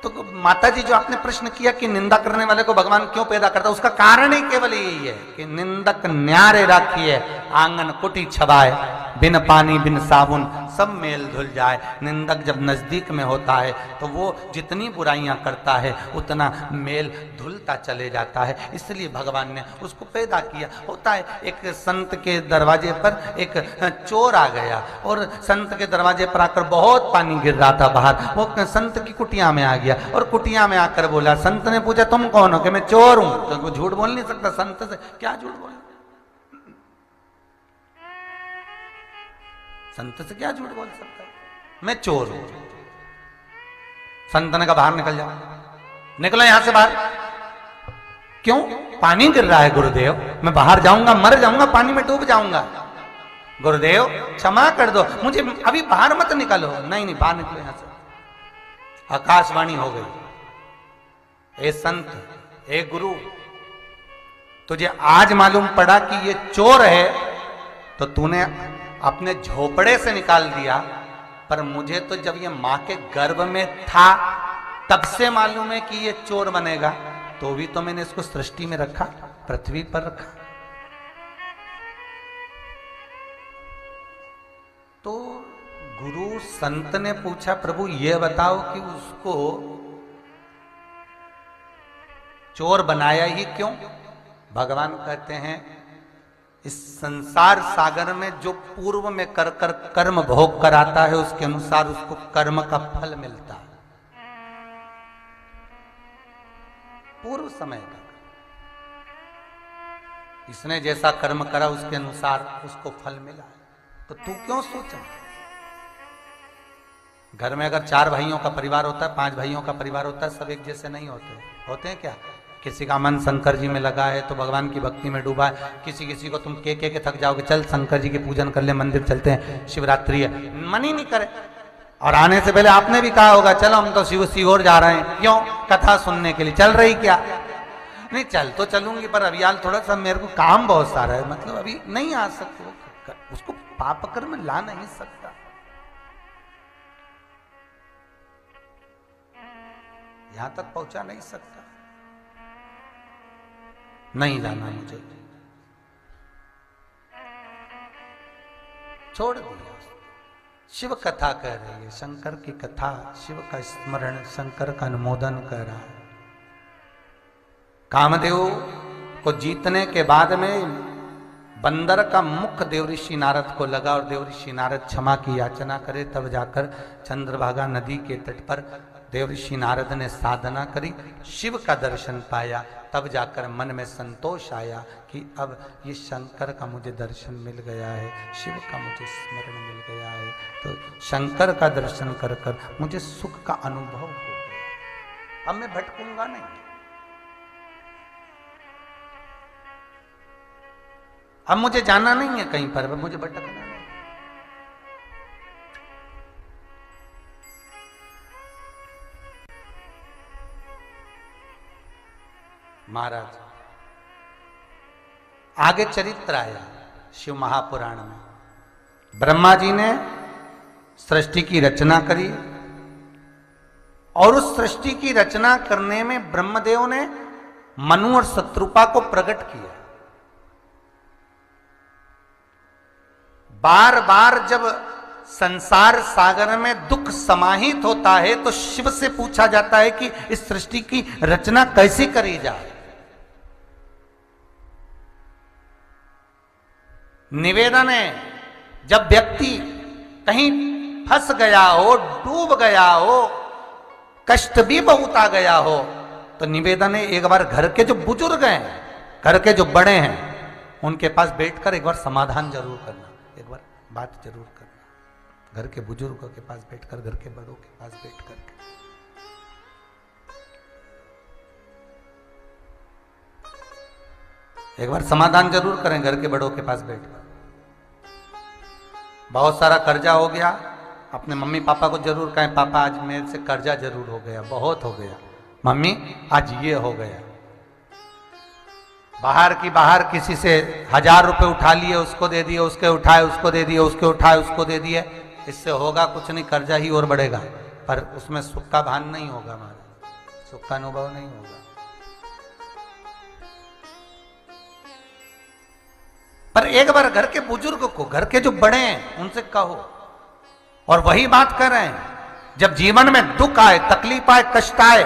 Speaker 1: तो माता जी जो आपने प्रश्न किया कि निंदा करने वाले को भगवान क्यों पैदा करता, उसका कारण ही केवल यही है कि निंदक न्यारे राखिए, आंगन कुटी छबाए, बिन पानी बिन साबुन सब मेल धुल जाए। निंदक जब नजदीक में होता है तो वो जितनी बुराइयां करता है उतना मेल धुलता चले जाता है, इसलिए भगवान ने उसको पैदा किया। होता है एक संत के दरवाजे पर एक चोर आ गया और संत के दरवाजे पर आकर बहुत पानी गिर रहा था बाहर, वो संत की कुटिया में आ गया और कुटिया में आकर बोला, संत ने पूछा तुम कौन हो, कि मैं चोर हूं। तो वो झूठ बोल नहीं सकता, संत से क्या झूठ बोल, संत से क्या झूठ बोल सकता है, मैं चोर हूं। संत ने कहा बाहर निकल जाओ, निकलो यहां से बाहर। क्यों, पानी गिर रहा है गुरुदेव, मैं बाहर जाऊंगा मर जाऊंगा, पानी में डूब जाऊंगा। गुरुदेव क्षमा कर दो, मुझे अभी बाहर मत निकालो। नहीं नहीं बाहर निकलो यहां से। आकाशवाणी हो गई, ए संत, ए गुरु, तुझे आज मालूम पड़ा कि ये चोर है तो तूने अपने झोपड़े से निकाल दिया, पर मुझे तो जब ये मां के गर्भ में था तब से मालूम है कि ये चोर बनेगा, तो भी तो मैंने इसको सृष्टि में रखा, पृथ्वी पर रखा। तो गुरु संत ने पूछा, प्रभु ये बताओ कि उसको चोर बनाया ही क्यों? भगवान कहते हैं इस संसार सागर में जो पूर्व में कर कर कर्म भोग कर आता है उसके अनुसार उसको कर्म का फल मिलता है। पूर्व समय का इसने जैसा कर्म करा उसके अनुसार उसको फल मिला है। तो तू क्यों सोचा? घर में अगर 4 भाइयों का परिवार होता है, 5 भाइयों का परिवार होता है, सब एक जैसे नहीं होते। होते हैं क्या? किसी का मन शंकर जी में लगा है तो भगवान की भक्ति में डूबा है, किसी को तुम के थक जाओगे, चल शंकर जी की पूजन कर ले, मंदिर चलते हैं, शिवरात्रि है, मन ही नहीं करे। और आने से पहले आपने भी कहा होगा चलो हम तो सीहोर जा रहे हैं, क्यों? कथा सुनने के लिए। चल रही क्या? नहीं, चल तो चलूंगी पर अभी यार थोड़ा सा मेरे को काम बहुत सारा है, मतलब अभी नहीं आ सकते। उसको पाप कर्म ला नहीं सकता। यहां तक पहुंचा नहीं सकता। नहीं जाना मुझे, छोड़ दिया। शिव कथा कह रही है, शंकर की कथा, शिव का स्मरण, शंकर का अनुमोदन कर रहा है। कामदेव को जीतने के बाद में बंदर का मुख देवऋषि नारद को लगा और देवऋषि नारद क्षमा की याचना करे, तब जाकर चंद्रभागा नदी के तट पर देवऋषि नारद ने साधना करी, शिव का दर्शन पाया, तब जाकर मन में संतोष आया कि अब ये शंकर का मुझे दर्शन मिल गया है, शिव का मुझे स्मरण मिल गया है, तो शंकर का दर्शन कर कर मुझे सुख का अनुभव हो गया, अब मैं भटकूंगा नहीं। अब मुझे जाना नहीं है कहीं पर, मुझे भटकना नहीं। महाराज आगे चरित्र आया शिव महापुराण में। ब्रह्मा जी ने सृष्टि की रचना करी और उस सृष्टि की रचना करने में ब्रह्मदेव ने मनु और शत्रुपा को प्रकट किया। बार बार जब संसार सागर में दुख समाहित होता है तो शिव से पूछा जाता है कि इस सृष्टि की रचना कैसे करी जाए। निवेदन है, जब व्यक्ति कहीं फंस गया हो, डूब गया हो, कष्ट भी बहुत आ गया हो, तो निवेदन है एक बार घर के जो बुजुर्ग हैं, घर के जो बड़े हैं, उनके पास बैठकर एक बार समाधान जरूर करना, एक बार बात जरूर करना। घर के बुजुर्गों के पास बैठकर, घर के बड़ों के पास बैठकर एक बार समाधान जरूर करें, घर के बड़ों के पास बैठकर। बहुत सारा कर्जा हो गया, अपने मम्मी पापा को जरूर कहें, पापा आज मेरे से कर्जा जरूर हो गया, बहुत हो गया, मम्मी आज ये हो गया। बाहर किसी से 1000 रुपए उठा लिए, उसको दे दिए, उसके उठाए उसको दे दिए, उसके उठाए उसको दे दिए, इससे होगा कुछ नहीं, कर्जा ही और बढ़ेगा, पर उसमें सुख का भान नहीं होगा हमारा। सुख का अनुभव नहीं होगा। पर एक बार घर के बुजुर्ग को, घर के जो बड़े हैं उनसे कहो, और वही बात कर रहे हैं, जब जीवन में दुख आए, तकलीफ आए, कष्ट आए,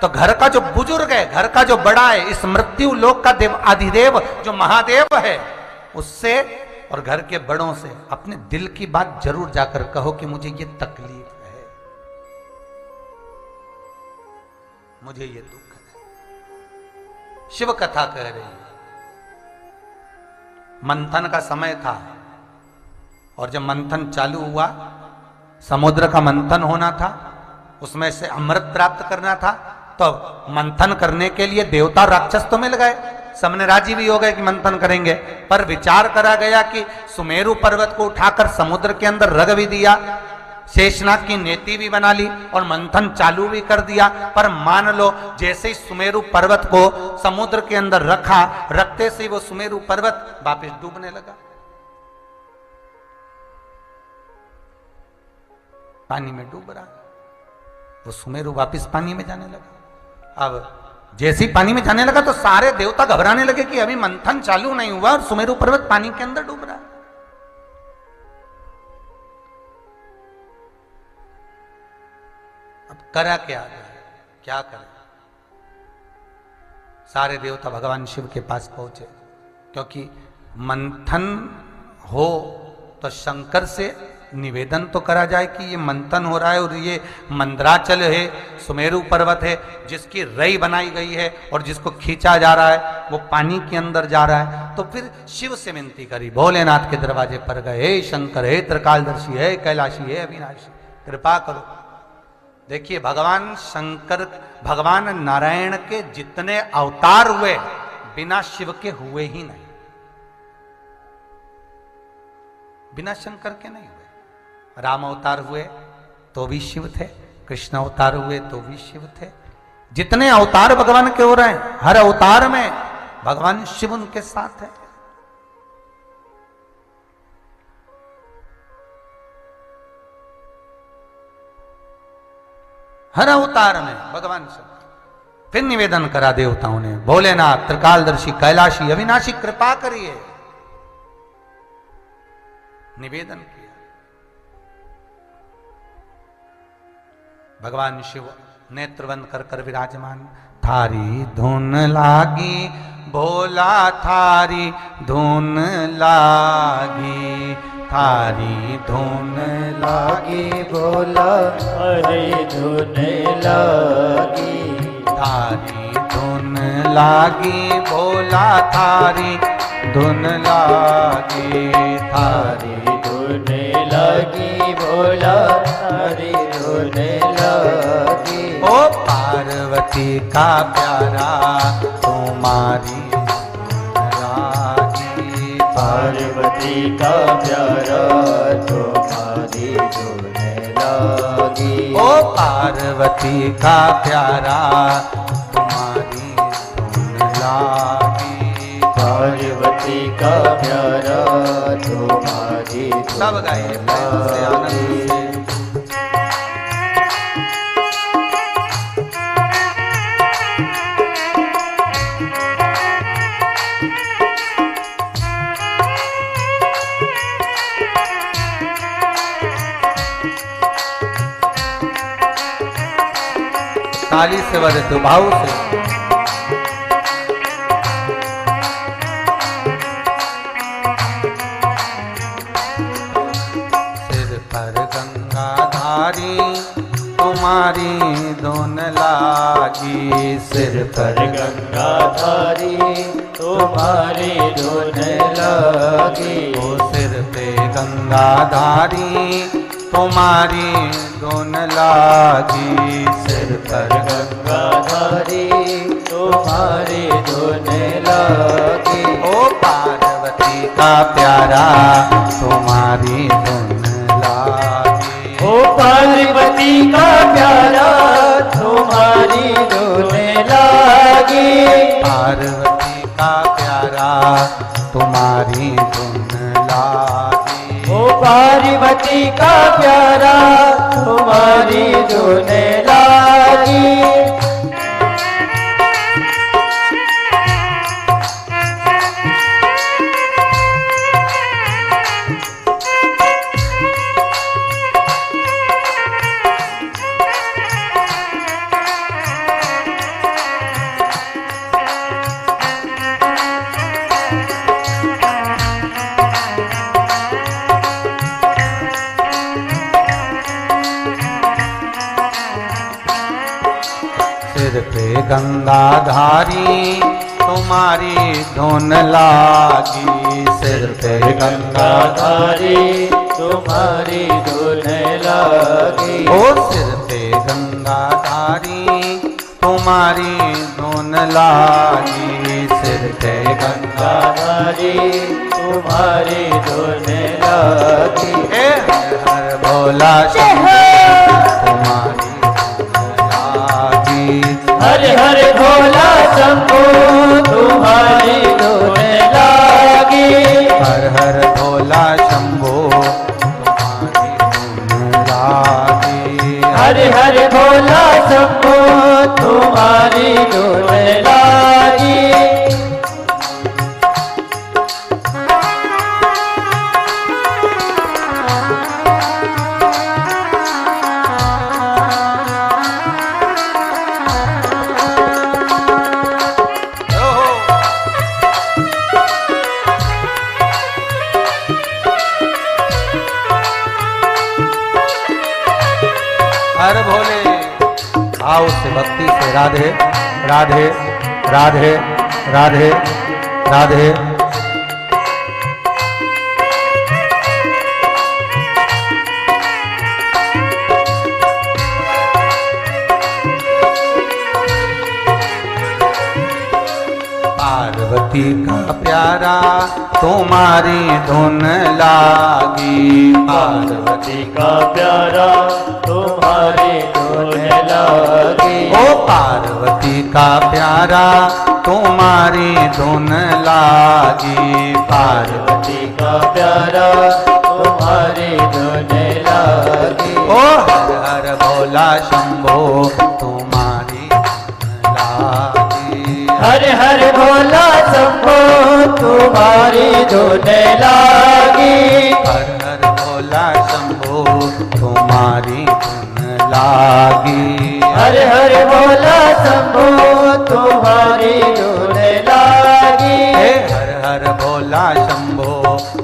Speaker 1: तो घर का जो बुजुर्ग है, घर का जो बड़ा है, इस मृत्यु लोक का देव आदिदेव जो महादेव है, उससे और घर के बड़ों से अपने दिल की बात जरूर जाकर कहो कि मुझे ये तकलीफ है, मुझे ये दुख है। शिव कथा कह रही है, मंथन का समय था, और जब मंथन चालू हुआ, समुद्र का मंथन होना था, उसमें से अमृत प्राप्त करना था, तो मंथन करने के लिए देवता राक्षस तो मिल गए, सबने राजी भी हो गए कि मंथन करेंगे। पर विचार करा गया कि सुमेरु पर्वत को उठाकर समुद्र के अंदर रख भी दिया, शेषनाग की नेति भी बना ली और मंथन चालू भी कर दिया, पर मान लो जैसे ही सुमेरु पर्वत को समुद्र के अंदर रखा, रखते से वो सुमेरु पर्वत वापस डूबने लगा, पानी में डूब रहा, वो सुमेरु वापस पानी में जाने लगा। अब जैसे ही पानी में जाने लगा तो सारे देवता घबराने लगे कि अभी मंथन चालू नहीं हुआ और सुमेरु पर्वत पानी के अंदर डूब रहा है। अब करा क्या करें? सारे देवता भगवान शिव के पास पहुंचे, क्योंकि मंथन हो तो शंकर से निवेदन तो करा जाए कि ये मंथन हो रहा है और ये मंदराचल है, सुमेरु पर्वत है, जिसकी रई बनाई गई है और जिसको खींचा जा रहा है वो पानी के अंदर जा रहा है। तो फिर शिव से विनती करी, भोलेनाथ के दरवाजे पर गए, हे शंकर, हे त्रिकालदर्शी, हे कैलाशी, हे अविनाशी, कृपा करो। देखिए भगवान शंकर, भगवान नारायण के जितने अवतार हुए बिना शिव के हुए ही नहीं, बिना शंकर के नहीं हुए। राम अवतार हुए तो भी शिव थे, कृष्ण अवतार हुए तो भी शिव थे। जितने अवतार भगवान के हो रहे हैं, हर अवतार में भगवान शिव उनके साथ है। हर अवतार में भगवान शिव। फिर निवेदन करा देवताओं ने, भोलेनाथ, त्रिकालदर्शी, कैलाशी, अविनाशी, कृपा करिए, निवेदन किया। भगवान शिव नेत्र बंद कर कर विराजमान, थारी धुन लागी भोला, थारी धुन लागी, थारी धुन
Speaker 2: लागी भोला, थारी धुन लागी,
Speaker 1: थारी धुन लागी भोला, थारी धुन लागी,
Speaker 2: थारी धुन लागी भोला, थारी धुन लागी।
Speaker 1: ओ पार्वती का प्यारा तुम्हारी धुन लागी,
Speaker 2: पार्वती का प्यारा तुम्हारी धुन लागी।
Speaker 1: ओ पार्वती का प्यारा तुम्हारी धुन लागी,
Speaker 2: पार्वती का प्यारा तुम्हारी धुन
Speaker 1: सब गाइए प्रेम से, आनंद से। ताली से बजे भाव से। सिर पर गंगाधारी तुम्हारी धुन लागी,
Speaker 2: सिर पर गंगाधारी तुम्हारी धुन लागी।
Speaker 1: ओ सिर पे गंगाधारी तुम्हारी धुन लागी,
Speaker 2: सिर पर गंगाधारी तुम्हारी धुन लागी।
Speaker 1: ओ पार्वती का प्यारा तुम्हारी धुन लागी,
Speaker 2: ओ पार्वती का प्यारा तुम्हारी धुन लागी।
Speaker 1: पार्वती का प्यारा तुम्हारी धुन लागी,
Speaker 2: ओ पार्वती का प्यारा तुम्हारी धुन लागी।
Speaker 1: गंगाधारी तुम्हारी धुन लागी, सिर पे
Speaker 2: गंगाधारी तुम्हारी धुन लागी।
Speaker 1: ओ सिर पे गंगाधारी तुम्हारी धुन लागी, सिर पे
Speaker 2: गंगाधारी तुम्हारी धुन लागी।
Speaker 1: हे हर हर भोला शंभो तुम्हारी धुन लागी,
Speaker 2: हर हर भोला शंभो तुम्हारी धुन लागी।
Speaker 1: हर हर भोला शंभो तुम्हारी धुन लागी,
Speaker 2: हर हर भोला शंभो तुम्हारी धुन लागी।
Speaker 1: हर भोले भाव से भक्ति से राधे राधे राधे राधे राधे। पार्वती का प्यारा तुम्हारी धुन लागी,
Speaker 2: पार्वती का प्यारा तुम्हारी धुन लागी।
Speaker 1: ओ पार्वती का प्यारा तुम्हारी धुन लागी,
Speaker 2: पार्वती का प्यारा तुम्हारी धुन लागी।
Speaker 1: ओ हर हर भोला शंभो तुम्हारी धुन लागी,
Speaker 2: हर हर भोला शंभो तुम्हारी धुन लागी।
Speaker 1: हर हर भोला शंभो तुम्हारी धुन लागी,
Speaker 2: हर हर भोला शंभो तुम्हारी धुन लागी।
Speaker 1: हे हर हर भोला शंभो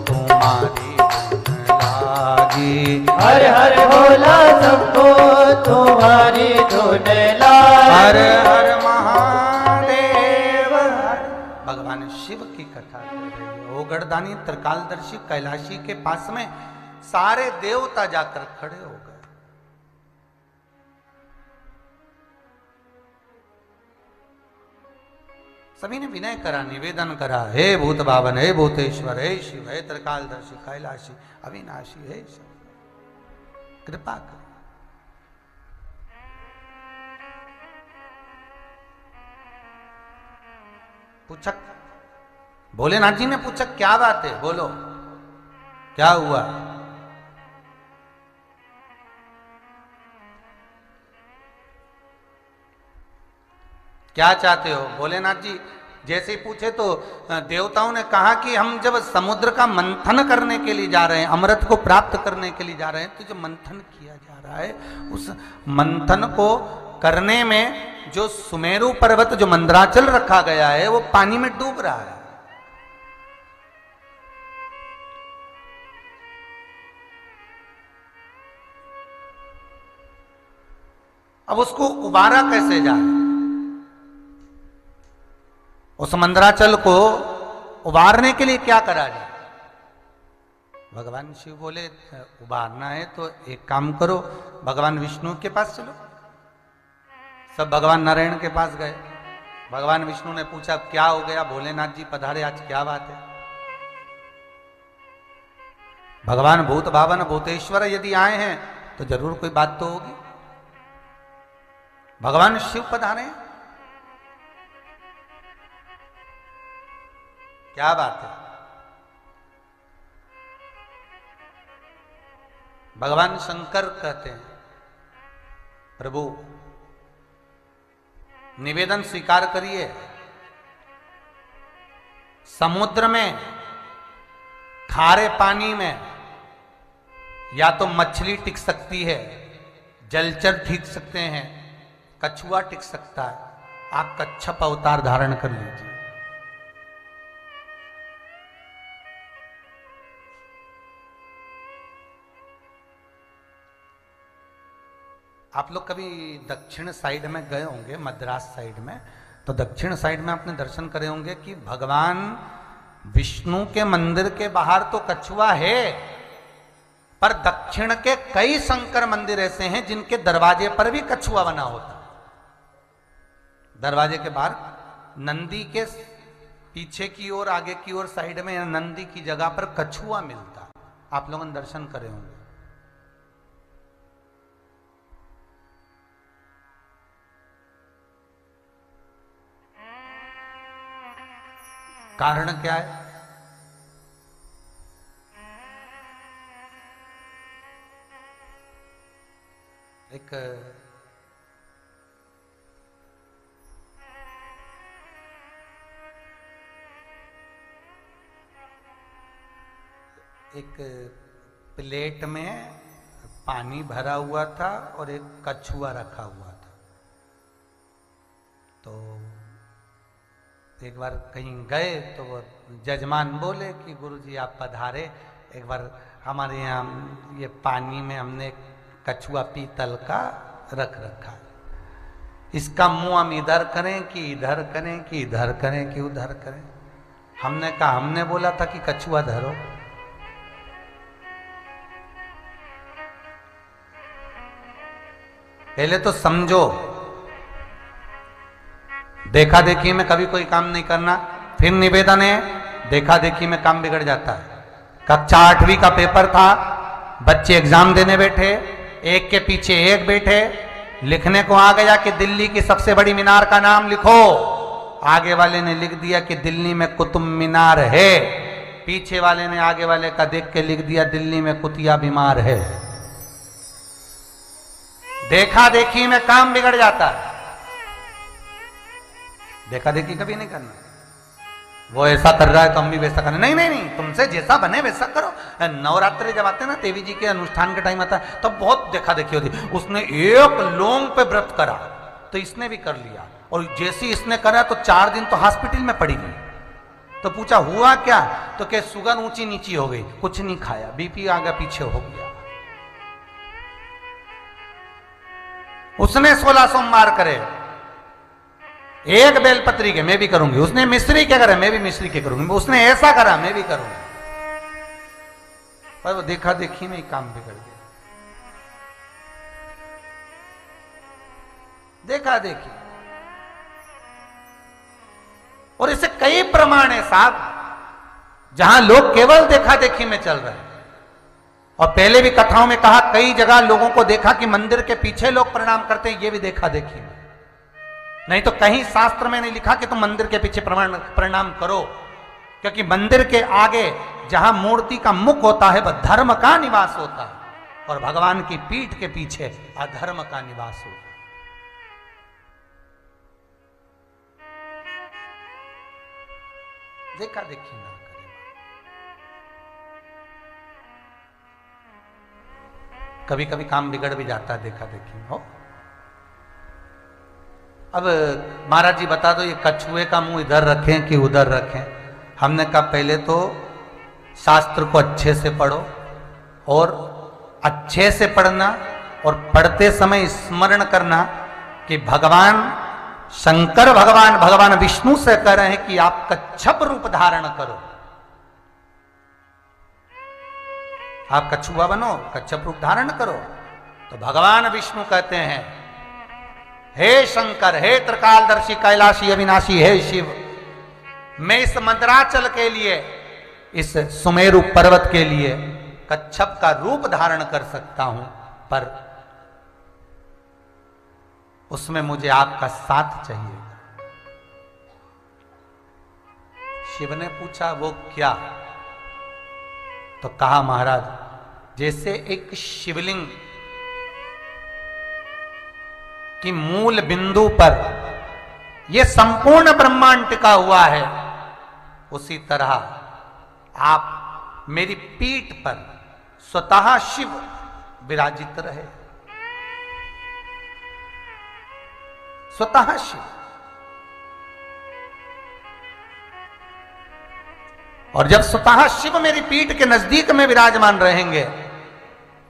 Speaker 1: तुम्हारी धुन लागी,
Speaker 2: हर हर भोला शंभो तुम्हारी धुन लागी।
Speaker 1: हर हर महादेव। भगवान शिव की कथा कर रही है। ओ गढ़दानी त्रिकालदर्शी कैलाशी के पास में सारे देवता जाकर खड़े हो गए। सभी ने विनय करा, निवेदन करा, हे भूत भावन, हे भूतेश्वर, हे शिव, हे त्रिकालदर्शी कैलाशी अविनाशी, हे शिव कृपा कर। पूछा, भोलेनाथ जी ने पूछा क्या बात है, बोलो क्या हुआ। क्या चाहते हो। भोलेनाथ जी जैसे ही पूछे तो देवताओं ने कहा कि हम जब समुद्र का मंथन करने के लिए जा रहे हैं, अमृत को प्राप्त करने के लिए जा रहे हैं, तो जो मंथन किया जा रहा है उस मंथन को करने में जो सुमेरु पर्वत जो मंदराचल रखा गया है वो पानी में डूब रहा है। अब उसको उबारा कैसे जाए। उस मंदराचल को उबारने के लिए क्या करा जाए। भगवान शिव बोले उबारना है तो एक काम करो, भगवान विष्णु के पास चलो। सब भगवान नारायण के पास गए। भगवान विष्णु ने पूछा क्या हो गया, भोलेनाथ जी पधारे, आज क्या बात है। भगवान भूत भावन भूतेश्वर यदि आए हैं तो जरूर कोई बात तो होगी। भगवान शिव पधारे, क्या बात है। भगवान शंकर कहते हैं प्रभु निवेदन स्वीकार करिए, समुद्र में खारे पानी में या तो मछली टिक सकती है, जलचर टिक सकते हैं, कछुआ टिक सकता है, आप कच्छप अवतार धारण कर लीजिए। आप लोग कभी दक्षिण साइड में गए होंगे, मद्रास साइड में, तो दक्षिण साइड में आपने दर्शन करे होंगे कि भगवान विष्णु के मंदिर के बाहर तो कछुआ है, पर दक्षिण के कई शंकर मंदिर ऐसे हैं जिनके दरवाजे पर भी कछुआ बना होता। दरवाजे के बाहर नंदी के पीछे की ओर, आगे की ओर साइड में नंदी की जगह पर कछुआ मिलता। आप लोगों ने दर्शन करे होंगे। कारण क्या है? एक प्लेट में पानी भरा हुआ था और एक कछुआ रखा हुआ था। तो एक बार कहीं गए तो वो जजमान बोले कि गुरुजी आप पधारे, एक बार हमारे यहाँ ये पानी में हमने कछुआ पीतल का रख रखा है, इसका मुंह हम इधर करें कि इधर करें कि इधर करें कि उधर करें। हमने कहा हमने बोला था कि कछुआ धरो। पहले तो समझो, देखा देखी में कभी कोई काम नहीं करना। फिर निवेदन है, देखा देखी में काम बिगड़ जाता है। कक्षा 8वीं का पेपर था, बच्चे एग्जाम देने बैठे, एक के पीछे एक बैठे, लिखने को आ गया कि दिल्ली की सबसे बड़ी मीनार का नाम लिखो। आगे वाले ने लिख दिया कि दिल्ली में कुतुब मीनार है, पीछे वाले ने आगे वाले का देख के लिख दिया दिल्ली में कुतिया बीमार है। देखा देखी में काम बिगड़ जाता है। देखा देखी कभी नहीं करना। वो ऐसा कर रहा है तो हम भी वैसा करना, नहीं नहीं नहीं, तुमसे जैसा बने वैसा करो। नवरात्रि जब आते हैं ना, देवी जी के अनुष्ठान के टाइम आता है, तब बहुत देखा देखी होती। उसने एक लौंग पे व्रत करा तो इसने भी कर लिया, और जैसे इसने करा तो 4 दिन तो हॉस्पिटल में पड़ी गई। तो पूछा हुआ क्या, तो क्या शुगर ऊंची नीची हो गई, कुछ नहीं खाया, बीपी आगे पीछे हो गया। उसने 16 सोमवार करे, एक बेलपत्री के मैं भी करूंगी, उसने मिश्री के करे मैं भी मिश्री के करूंगी, उसने ऐसा करा मैं भी करूंगी। पर वो देखा देखी में ही काम बिगड़ गया। देखा देखी, और इसे कई प्रमाण है साहब, जहां लोग केवल देखा देखी में चल रहे हैं। और पहले भी कथाओं में कहा, कई जगह लोगों को देखा कि मंदिर के पीछे लोग प्रणाम करते हैं, ये भी देखा देखी में। नहीं तो कहीं शास्त्र में नहीं लिखा कि तुम मंदिर के पीछे प्रणाम करो, क्योंकि मंदिर के आगे जहां मूर्ति का मुख होता है वह धर्म का निवास होता है, और भगवान की पीठ के पीछे अधर्म का निवास होता है। देखा देखी ना करे। कभी कभी काम बिगड़ भी जाता है देखा देखी हो। अब महाराज जी बता दो, ये कछुए का मुंह इधर रखें कि उधर रखें? हमने कहा पहले तो शास्त्र को अच्छे से पढ़ो, और अच्छे से पढ़ना, और पढ़ते समय स्मरण करना कि भगवान शंकर भगवान विष्णु से कह रहे हैं कि आप कच्छप रूप धारण करो। आप कछुआ बनो, कच्छप रूप धारण करो। तो भगवान विष्णु कहते हैं, हे शंकर, हे त्रिकालदर्शी कैलाशी अविनाशी, हे शिव, मैं इस मंदराचल के लिए, इस सुमेरु पर्वत के लिए कच्छप का रूप धारण कर सकता हूं, पर उसमें मुझे आपका साथ चाहिए। शिव ने पूछा वो क्या? तो कहा महाराज, जैसे एक शिवलिंग की मूल बिंदु पर यह संपूर्ण ब्रह्मांड टिका हुआ है, उसी तरह आप मेरी पीठ पर स्वतः शिव विराजित रहे। स्वतः शिव। और जब स्वतः शिव मेरी पीठ के नजदीक में विराजमान रहेंगे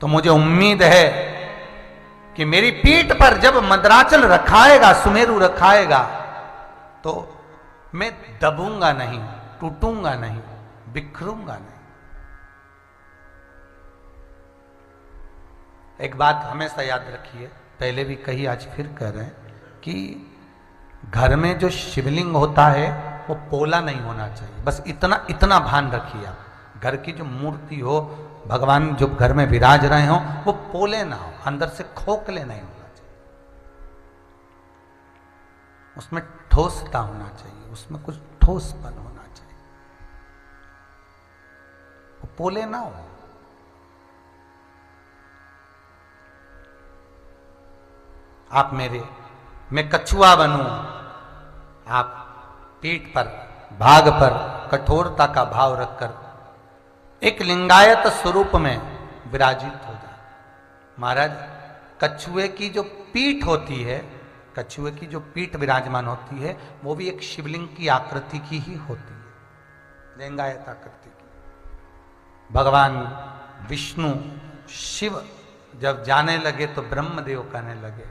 Speaker 1: तो मुझे उम्मीद है कि मेरी पीठ पर जब मद्राचल रखाएगा, सुमेरु रखाएगा, तो मैं दबूंगा नहीं, टूटूंगा नहीं, बिखरूंगा नहीं। एक बात हमेशा याद रखिए, पहले भी कही, आज फिर कह रहे हैं कि घर में जो शिवलिंग होता है वो पोला नहीं होना चाहिए। बस इतना इतना भान रखिए आप। घर की जो मूर्ति हो, भगवान जो घर में विराज रहे हो, वो पोले ना हो, अंदर से खोखले नहीं होना चाहिए। उसमें ठोसता होना चाहिए, उसमें कुछ ठोसपन होना चाहिए, वो पोले ना हो। आप मैं कछुआ बनूं, आप पीठ पर, भाग पर कठोरता का भाव रखकर एक लिंगायत स्वरूप में विराजित हो जाए। महाराज, कछुए की जो पीठ होती है, कछुए की जो पीठ विराजमान होती है, वो भी एक शिवलिंग की आकृति की ही होती है, लिंगायत आकृति की। भगवान विष्णु शिव जब जाने लगे तो ब्रह्मदेव कहने लगे,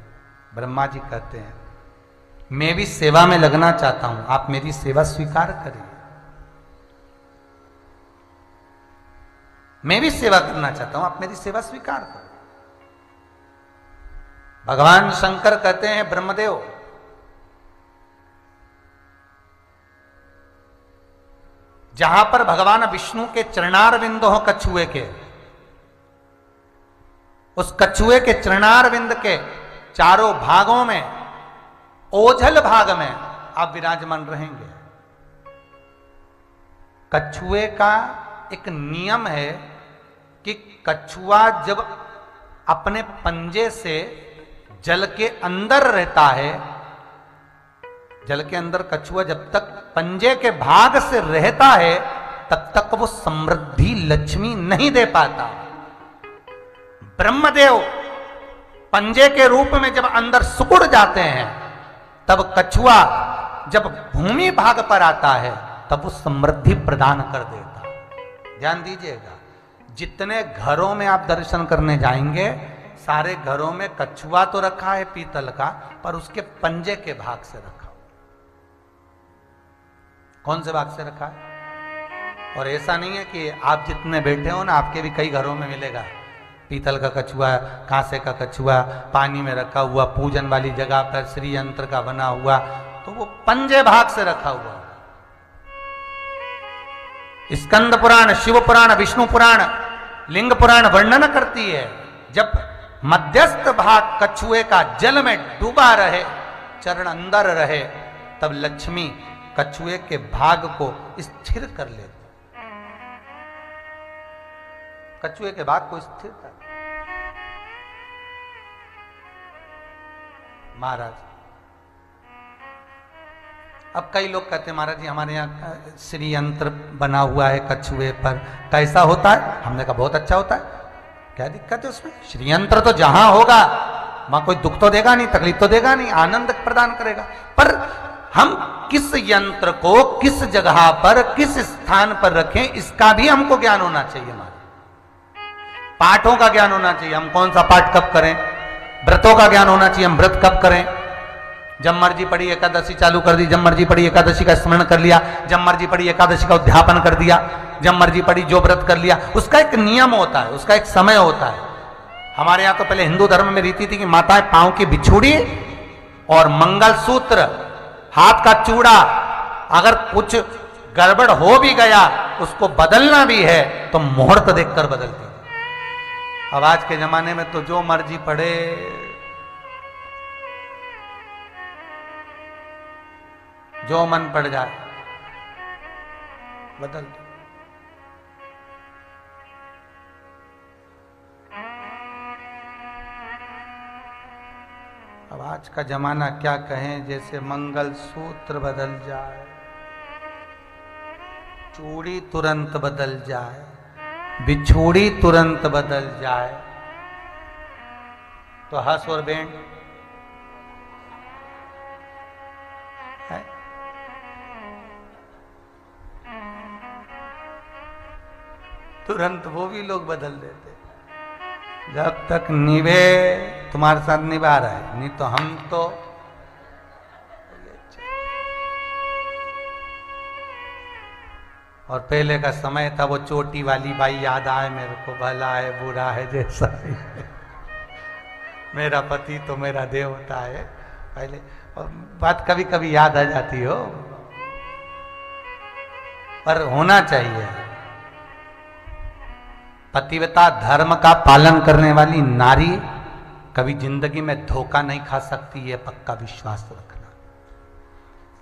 Speaker 1: ब्रह्मा जी कहते हैं, मैं भी सेवा में लगना चाहता हूं, आप मेरी सेवा स्वीकार करिए। मैं भी सेवा करना चाहता हूं, आप मेरी सेवा स्वीकार करो। भगवान शंकर कहते हैं, ब्रह्मदेव, जहां पर भगवान विष्णु के चरणार बिंद हो कछुए के, उस कछुए के चरणार बिंद के चारों भागों में, ओझल भाग में आप विराजमान रहेंगे। कछुए का एक नियम है कि कछुआ जब अपने पंजे से जल के अंदर रहता है, जल के अंदर कछुआ जब तक पंजे के भाग से रहता है, तब तक वो समृद्धि लक्ष्मी नहीं दे पाता। ब्रह्मदेव पंजे के रूप में जब अंदर सिकुड़ जाते हैं, तब कछुआ जब भूमि भाग पर आता है, तब वो समृद्धि प्रदान कर देता। ध्यान दीजिएगा, जितने घरों में आप दर्शन करने जाएंगे, सारे घरों में कछुआ तो रखा है पीतल का, पर उसके पंजे के भाग से रखा। कौन से भाग से रखा है? और ऐसा नहीं है कि आप जितने बैठे हो ना, आपके भी कई घरों में मिलेगा पीतल का कछुआ, कांसे का कछुआ, पानी में रखा हुआ, पूजन वाली जगह पर श्री यंत्र का बना हुआ, तो वो पंजे भाग से रखा हुआ। स्कंद पुराण, शिव पुराण, विष्णु पुराण, लिंग पुराण वर्णन करती है, जब मध्यस्थ भाग कछुए का जल में डूबा रहे, चरण अंदर रहे, तब लक्ष्मी कछुए के भाग को स्थिर कर लेती। कछुए के भाग को स्थिर कर। महाराज, अब कई लोग कहते हैं, महाराज जी हमारे यहाँ श्री यंत्र बना हुआ है कछुए पर, कैसा होता है? हमने कहा बहुत अच्छा होता है। क्या दिक्कत है उसमें? श्री यंत्र तो जहां होगा वहां कोई दुख तो देगा नहीं, तकलीफ तो देगा नहीं, आनंद प्रदान करेगा। पर हम किस यंत्र को किस जगह पर, किस स्थान पर रखें, इसका भी हमको ज्ञान होना चाहिए। हमारे पाठों का ज्ञान होना चाहिए, हम कौन सा पाठ कब करें। व्रतों का ज्ञान होना चाहिए, हम व्रत कब करें। जब मर्जी पड़ी एकादशी चालू कर दी, जब मर्जी पड़ी एकादशी का स्मरण कर लिया, जब मर्जी पड़ी एकादशी का उद्यापन कर दिया, जब मर्जी पड़ी जो व्रत कर लिया। उसका एक नियम होता है, उसका एक समय होता है। हमारे यहाँ तो पहले हिंदू धर्म में रीति थी कि माताएं पांव की बिछुड़ी और मंगलसूत्र, हाथ का चूड़ा, अगर कुछ गड़बड़ हो भी गया, उसको बदलना भी है तो मुहूर्त देखकर बदलती। अब आज के जमाने में तो जो मर्जी पड़े, जो मन पड़ जाए बदल। अब आज का जमाना क्या कहें, जैसे मंगल सूत्र बदल जाए, चूड़ी तुरंत बदल जाए, बिछोड़ी तुरंत बदल जाए, तो हंस और बैंड है। तुरंत वो भी लोग बदल देते। जब तक निभे तुम्हारे साथ निभा रहा है, नहीं तो हम तो और पहले का समय था वो चोटी वाली बाई याद आए मेरे को, भला है बुरा है जैसा है मेरा पति तो मेरा देवता है। पहले और बात कभी कभी याद आ जाती हो, पर होना चाहिए। पतिव्रता धर्म का पालन करने वाली नारी कभी जिंदगी में धोखा नहीं खा सकती, ये पक्का विश्वास रखना।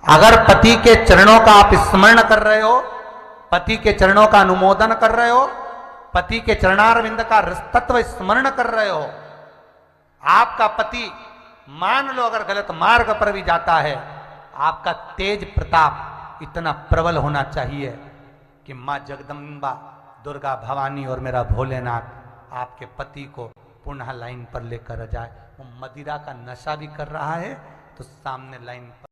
Speaker 1: अगर पति के चरणों का आप स्मरण कर रहे हो, पति के चरणों का अनुमोदन कर रहे हो, पति के चरणारविंद का तत्व स्मरण कर रहे हो, आपका पति मान लो अगर गलत मार्ग पर भी जाता है, आपका तेज प्रताप इतना प्रबल होना चाहिए कि मां जगदम्बा, दुर्गा भवानी और मेरा भोलेनाथ आपके पति को पुनः लाइन पर लेकर जाए। वो मदिरा का नशा भी कर रहा है तो सामने लाइन पर